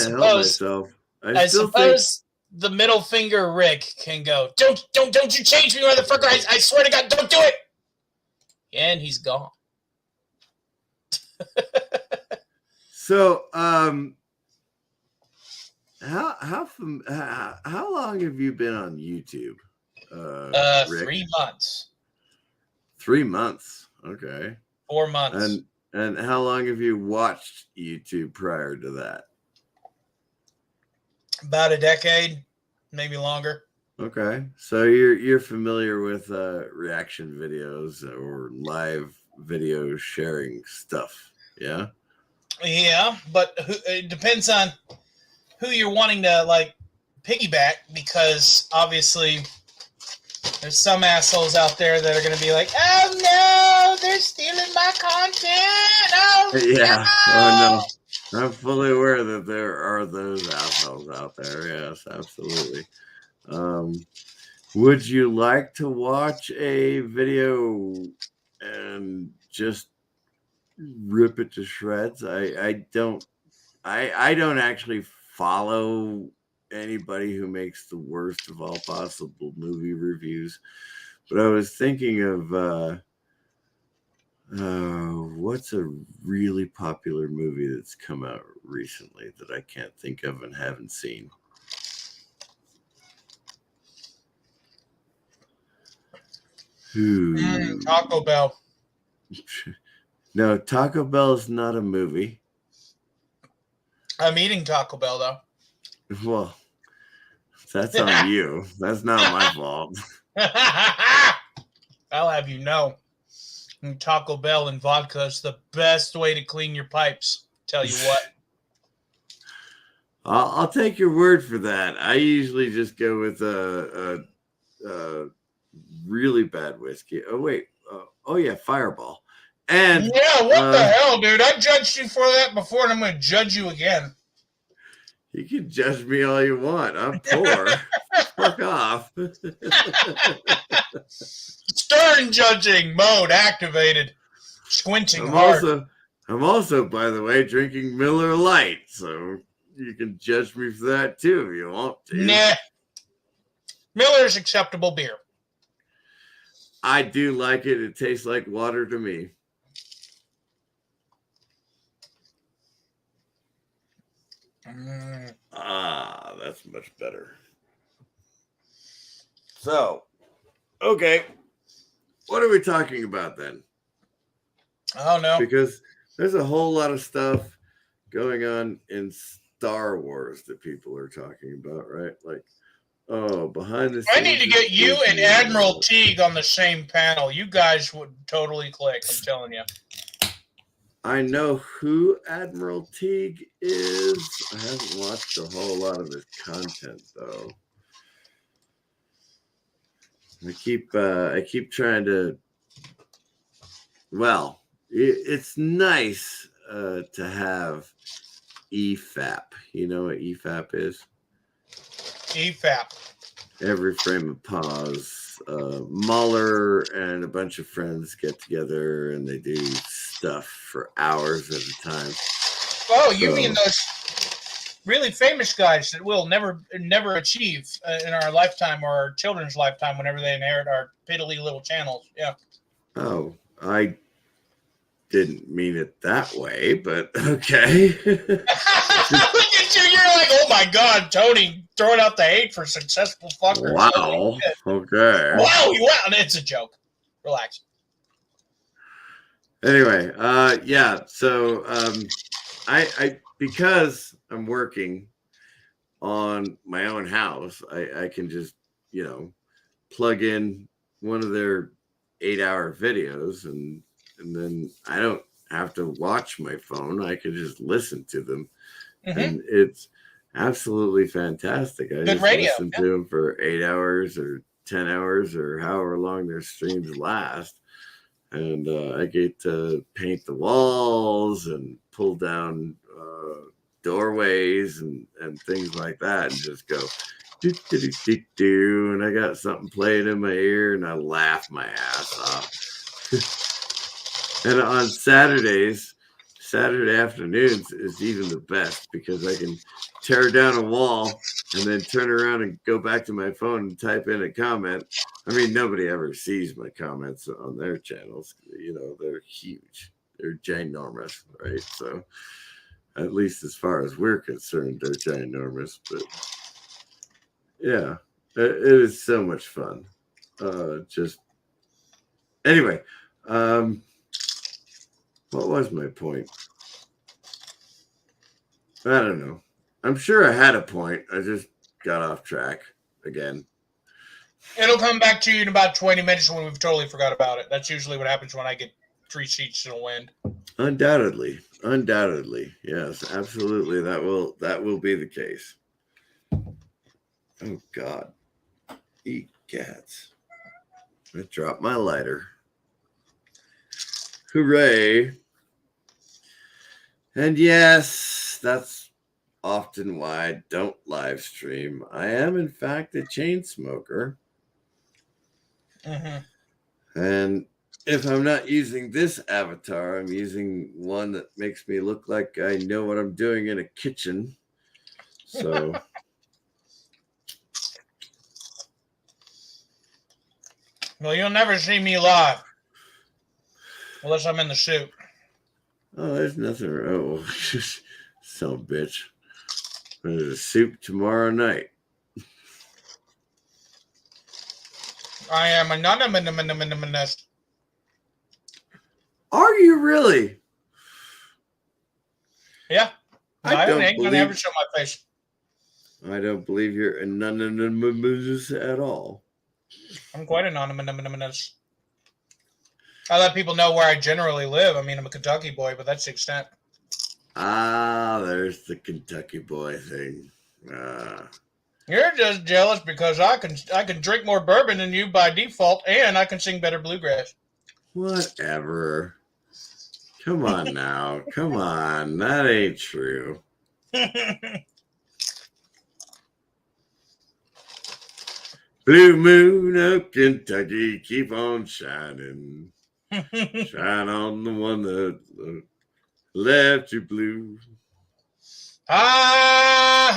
suppose the middle finger Rick can go, don't you change me, motherfucker. I swear to God, don't do it. And he's gone. So, how long have you been on YouTube? Rick? 3 months. 3 months. Okay. 4 months. And how long have you watched YouTube prior to that? About a decade, maybe longer. Okay. So you're familiar with reaction videos or live video sharing stuff. Yeah. Yeah, but it depends on who you're wanting to like piggyback, because obviously there's some assholes out there that are going to be like, oh no, they're stealing my content. Oh yeah. no. Oh no. I'm fully aware that there are those assholes out there. Yes, absolutely. Would you like to watch a video and just rip it to shreds. I don't actually follow anybody who makes the worst of all possible movie reviews, but I was thinking of what's a really popular movie that's come out recently that I can't think of and haven't seen. Taco Bell. No, Taco Bell is not a movie. I'm eating Taco Bell, though. Well, that's on you. That's not my fault. I'll have you know. Taco Bell and vodka is the best way to clean your pipes. Tell you what. I'll take your word for that. I usually just go with a really bad whiskey. Oh wait. Oh yeah, Fireball. And yeah, what the hell, dude? I judged you for that before, and I'm going to judge you again. You can judge me all you want. I'm poor. Fuck off. Stern judging mode activated. Squinting hard. I'm also, by the way, drinking Miller Lite, so you can judge me for that too if you want to. Nah. Miller's acceptable beer. I do like it. It tastes like water to me. That's much better. So, okay. What are we talking about then? I don't know. Because there's a whole lot of stuff going on in Star Wars that people are talking about, right? Like, behind the scenes. I need to get you and Admiral Teague on the same panel. You guys would totally click, I'm telling you. I know who Admiral Teague is. I haven't watched a whole lot of his content though. I keep trying to. Well, it's nice to have EFAP. You know what EFAP is? EFAP. Every frame of pause. Mueller and a bunch of friends get together and they do stuff for hours at a time. Oh, you mean those really famous guys that we'll never achieve in our lifetime or our children's lifetime whenever they inherit our piddly little channels. Yeah. Oh, I didn't mean it that way, but okay. Look at you. You're like, oh my God, Tony throwing out the hate for successful fuckers. Wow. Okay. Wow. It's a joke. Relax. Anyway, yeah. So, I because I'm working on my own house, I can just, plug in one of their 8-hour videos and then I don't have to watch my phone. I can just listen to them. Mm-hmm. And it's absolutely fantastic. I just listen to them for 8 hours or 10 hours or however long their streams last. And I get to paint the walls and pull down doorways and things like that and just go do, and I got something playing in my ear and I laugh my ass off. And on Saturday afternoons is even the best because I can tear down a wall and then turn around and go back to my phone and type in a comment. I mean, nobody ever sees my comments on their channels. They're huge. They're ginormous, right? So at least as far as we're concerned, they're ginormous. But yeah, it is so much fun. Anyway, what was my point? I don't know. I'm sure I had a point. I just got off track again. It'll come back to you in about 20 minutes when we've totally forgot about it. That's usually what happens when I get 3 sheets to the wind. Undoubtedly. Yes, absolutely. That will be the case. Oh God. Eat cats. I dropped my lighter. Hooray. And yes, that's often why I don't live stream. I am, in fact, a chain smoker. Mm-hmm. And if I'm not using this avatar, I'm using one that makes me look like I know what I'm doing in a kitchen. So Well, you'll never see me live unless I'm in the suit. oh, there's nothing wrong. Oh, son of a bitch. There's a soup tomorrow night. I am anonymous. Are you really? Yeah. No, I I don't ain't gonna believe- ever show my face. I don't believe you're anonymous at all. I'm quite anonymous. I let people know where I generally live. I mean, I'm a Kentucky boy, but that's the extent. Ah, there's the Kentucky boy thing. You're just jealous because I can drink more bourbon than you by default, and I can sing better bluegrass. Whatever. Come on now. Come on. That ain't true. Blue moon of Kentucky, keep on shining. Shine on the one that left you blue. I'm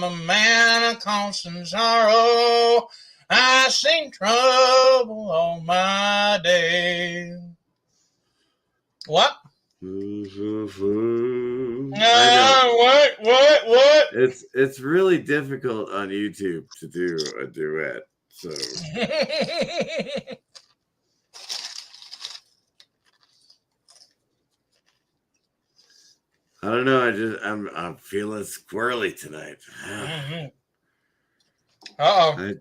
a man of constant sorrow. I seen trouble all my days. What? I What? It's really difficult on YouTube to do a duet. So I don't know. I'm feeling squirrely tonight. Uh-oh.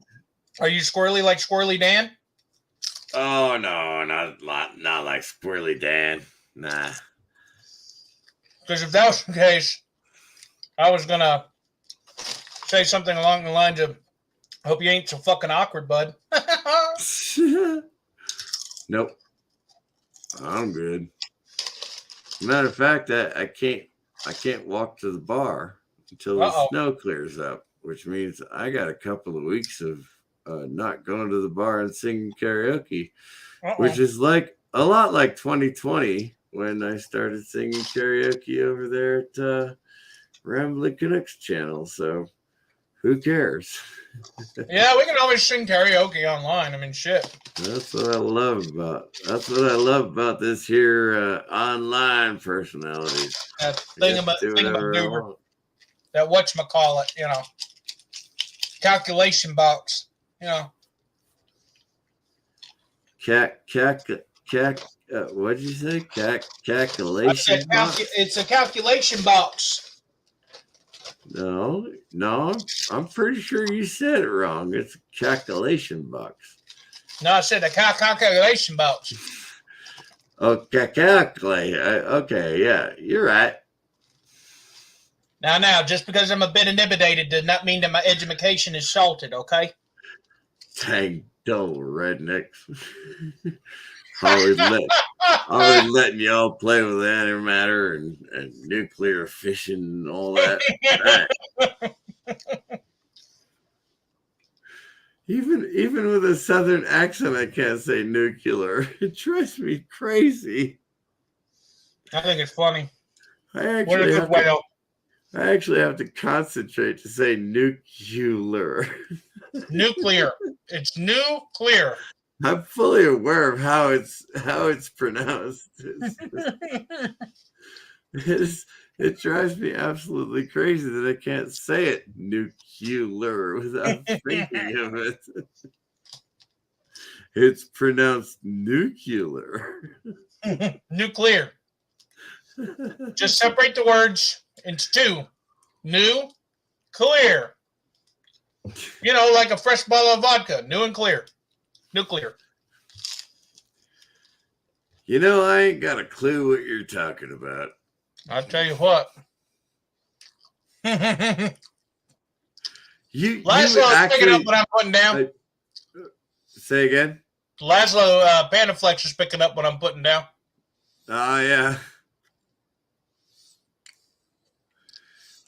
Are you squirrely like Squirrely Dan? Oh no, not like Squirrely Dan. Nah. Because if that was the case, I was gonna say something along the lines of, "Hope you ain't so fucking awkward, bud." Nope. I'm good. Matter of fact, I can't walk to the bar until the snow clears up, which means I got a couple of weeks of not going to the bar and singing karaoke, which is like a lot like 2020 when I started singing karaoke over there at Rambling Canucks channel. So who cares? Yeah, we can always sing karaoke online. I mean, shit. That's what I love about. That's what I love about this here online personality. That thingamadoodle. That whatchamacallit, you know. Calculation box, you know. What'd you say? Calculation box? It's a calculation box. No, I'm pretty sure you said it wrong. It's a calculation box. No, I said a calculation box. Oh, calculate. Okay, yeah, you're right. Now, just because I'm a bit intimidated does not mean that my education is salted, okay? Dang dull rednecks. Always letting y'all play with antimatter and nuclear fission and all that. Even with a southern accent, I can't say nuclear. It drives me crazy. I think it's funny. I actually have to concentrate to say nuclear. Nuclear. It's nuclear. I'm fully aware of how it's pronounced. It drives me absolutely crazy that I can't say it nuclear without thinking of it. It's pronounced nuclear. Nuclear. Just separate the words into two. New, clear. You know, like a fresh bottle of vodka. New and clear. Nuclear. You know, I ain't got a clue what you're talking about. I'll tell you what. Laszlo's picking up what I'm putting down. Say again? Laszlo Pandaflex is picking up what I'm putting down. Oh, yeah.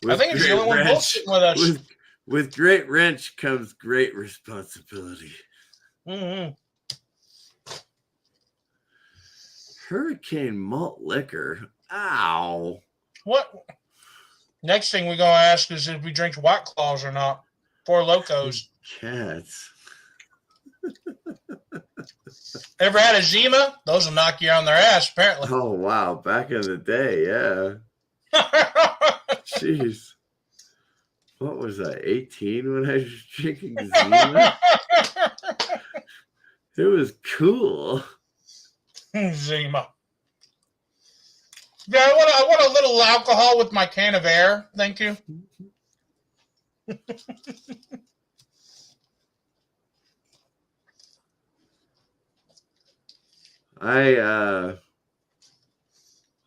I think he's the only one bullshitting with us. With great wrench comes great responsibility. Mm-hmm. Hurricane malt liquor. Ow. What? Next thing we're gonna ask is if we drink White Claws or not. Four Locos. Cats. Ever had a Zima? Those will knock you on their ass, apparently. Oh wow, back in the day, yeah. Jeez. What was I, 18 when I was drinking Zima? It was cool. Zima. Yeah, I want a little alcohol with my can of air. Thank you.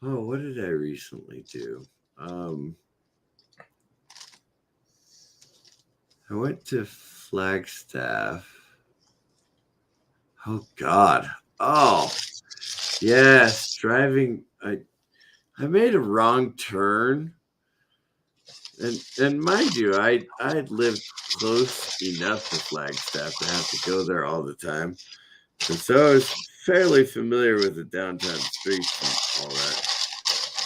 What did I recently do? I went to Flagstaff. Oh God. Oh yes, driving. I made a wrong turn. And mind you, I'd lived close enough to Flagstaff to have to go there all the time. And so I was fairly familiar with the downtown streets and all that.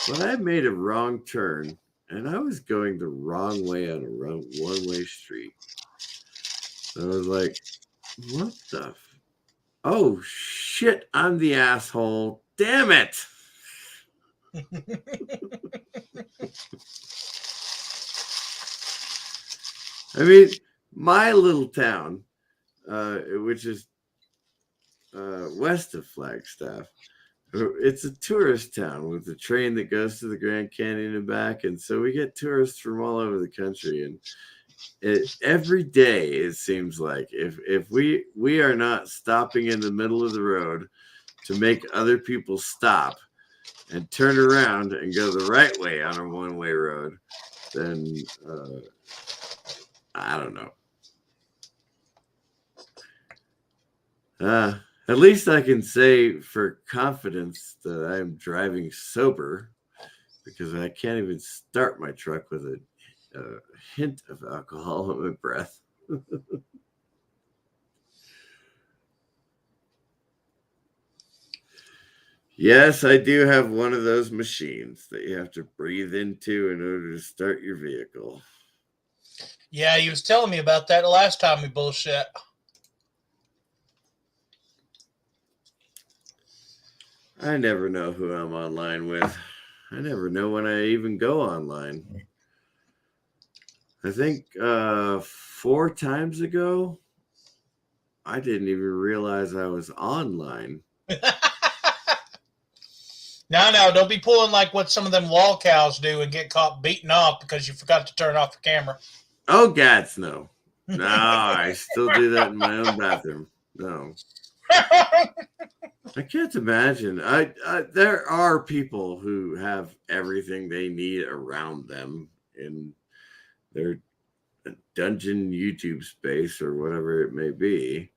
But I made a wrong turn, and I was going the wrong way on a one-way street. So I was like, what the? Oh, shit, I'm the asshole. Damn it. I mean, my little town, which is west of Flagstaff, it's a tourist town with a train that goes to the Grand Canyon and back. And so we get tourists from all over the country. And every day, it seems like, if we are not stopping in the middle of the road to make other people stop and turn around and go the right way on a one-way road, then I don't know. At least I can say for confidence that I'm driving sober, because I can't even start my truck with a hint of alcohol in my breath. Yes, I do have one of those machines that you have to breathe into in order to start your vehicle. Yeah, he was telling me about that the last time we bullshit. I never know who I'm online with. I never know when I even go online. I think 4 times ago, I didn't even realize I was online. No, don't be pulling like what some of them wall cows do and get caught beating off because you forgot to turn off the camera. Oh, gods, no. No, I still do that in my own bathroom. No. I can't imagine. There are people who have everything they need around them in their dungeon YouTube space or whatever it may be.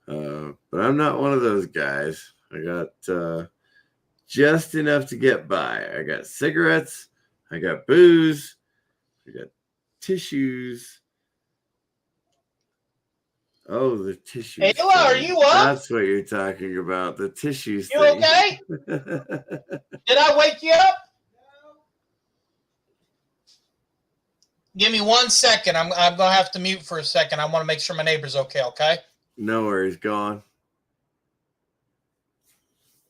But I'm not one of those guys. I got just enough to get by. I got cigarettes. I got booze. I got tissues. Oh, the tissues. Ayla, are you up? That's what you're talking about. The tissues. You thing. okay? Did I wake you up? Give me 1 second. I'm going to have to mute for a second. I want to make sure my neighbor's okay? No worries, go on.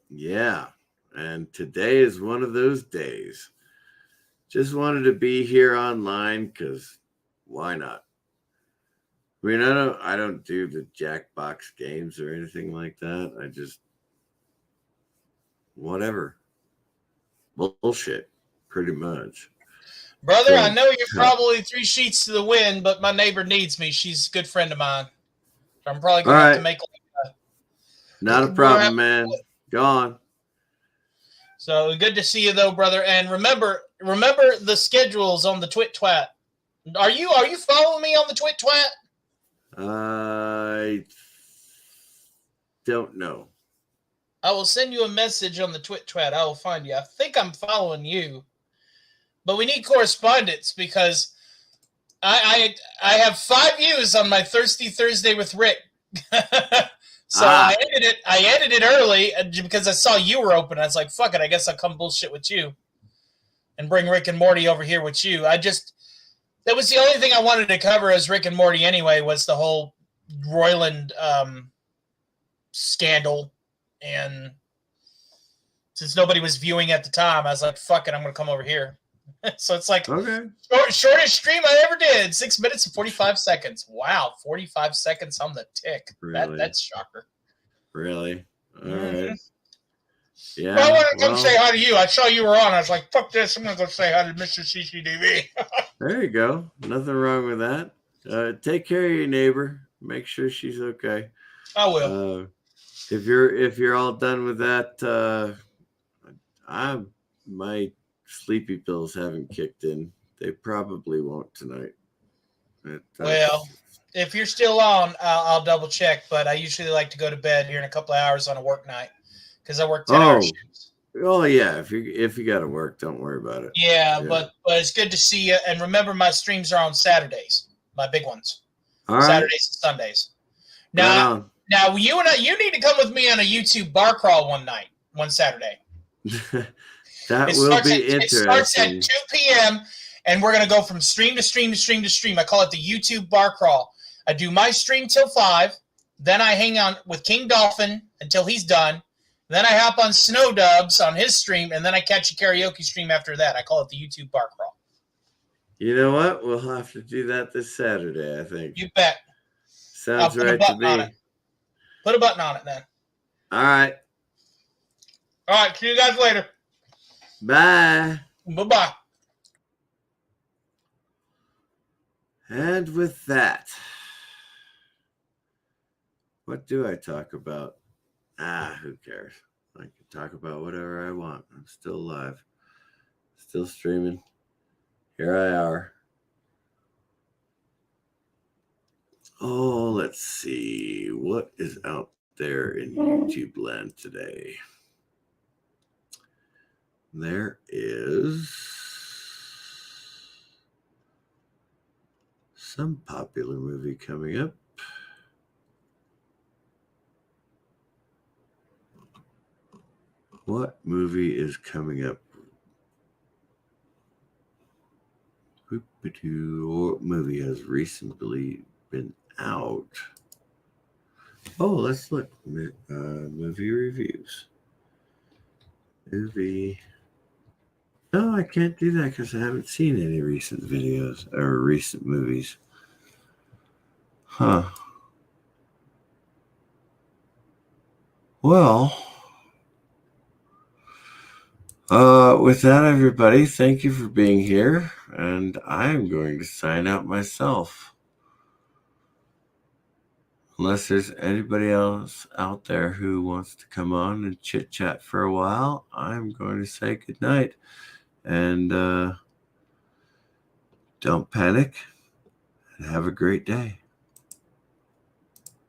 Yeah, and today is one of those days. Just wanted to be here online because why not? I mean, I don't do the Jackbox games or anything like that. I just whatever. Bullshit, pretty much. Brother, I know you're probably 3 sheets to the wind, but my neighbor needs me. She's a good friend of mine. I'm probably going to have to make not a problem, man. Go on. So good to see you though, brother. And remember the schedules on the Twit Twat. Are you following me on the Twit Twat? I don't know. I will send you a message on the Twit Twat. I will find you. I think I'm following you. But we need correspondence because I have 5 views on my Thirsty Thursday with Rick. So I ended it early because I saw you were open. I was like, fuck it, I guess I'll come bullshit with you and bring Rick and Morty over here with you. That was the only thing I wanted to cover as Rick and Morty anyway, was the whole Roiland scandal. And since nobody was viewing at the time, I was like, fuck it, I'm going to come over here. So it's like, Okay. shortest stream I ever did, 6 minutes and 45 seconds. Wow, 45 seconds on the tick. Really? That's shocker. Really? All Mhm. right. Yeah. Well, I wanted to come say hi to you. I saw you were on. I was like, fuck this. I'm going to go say hi to Mr. CCDV. There you go. Nothing wrong with that. Take care of your neighbor. Make sure she's okay. I will. If you're all done with that, my sleepy pills haven't kicked in. They probably won't tonight. Well, if you're still on, I'll double check. But I usually like to go to bed here in a couple of hours on a work night because I work 10-hour shifts. Oh yeah, if you got to work, don't worry about it. Yeah, but it's good to see you. And remember, my streams are on Saturdays, my big ones. All right. Saturdays and Sundays. Now you need to come with me on a YouTube bar crawl one Saturday. That will be interesting. It starts at 2 p.m. and we're going to go from stream to stream to stream to stream. I call it the YouTube bar crawl. I do my stream till 5. Then I hang on with King Dolphin until he's done. Then I hop on Snow Dubs on his stream, and then I catch a karaoke stream after that. I call it the YouTube bar crawl. You know what? We'll have to do that this Saturday, I think. You bet. Sounds right to me. Put a button on it then. All right. All right. See you guys later. Bye. Bye-bye. And with that, what do I talk about? Who cares? I can talk about whatever I want. I'm still alive. Still streaming. Here I are. Oh, let's see. What is out there in YouTube land today? There is some popular movie coming up. What movie is coming up? What movie has recently been out? Oh, let's look. Movie reviews. No, I can't do that because I haven't seen any recent videos or recent movies. Huh. Well, with that, everybody, thank you for being here, and I'm going to sign out myself. Unless there's anybody else out there who wants to come on and chit-chat for a while, I'm going to say goodnight. And don't panic, and have a great day.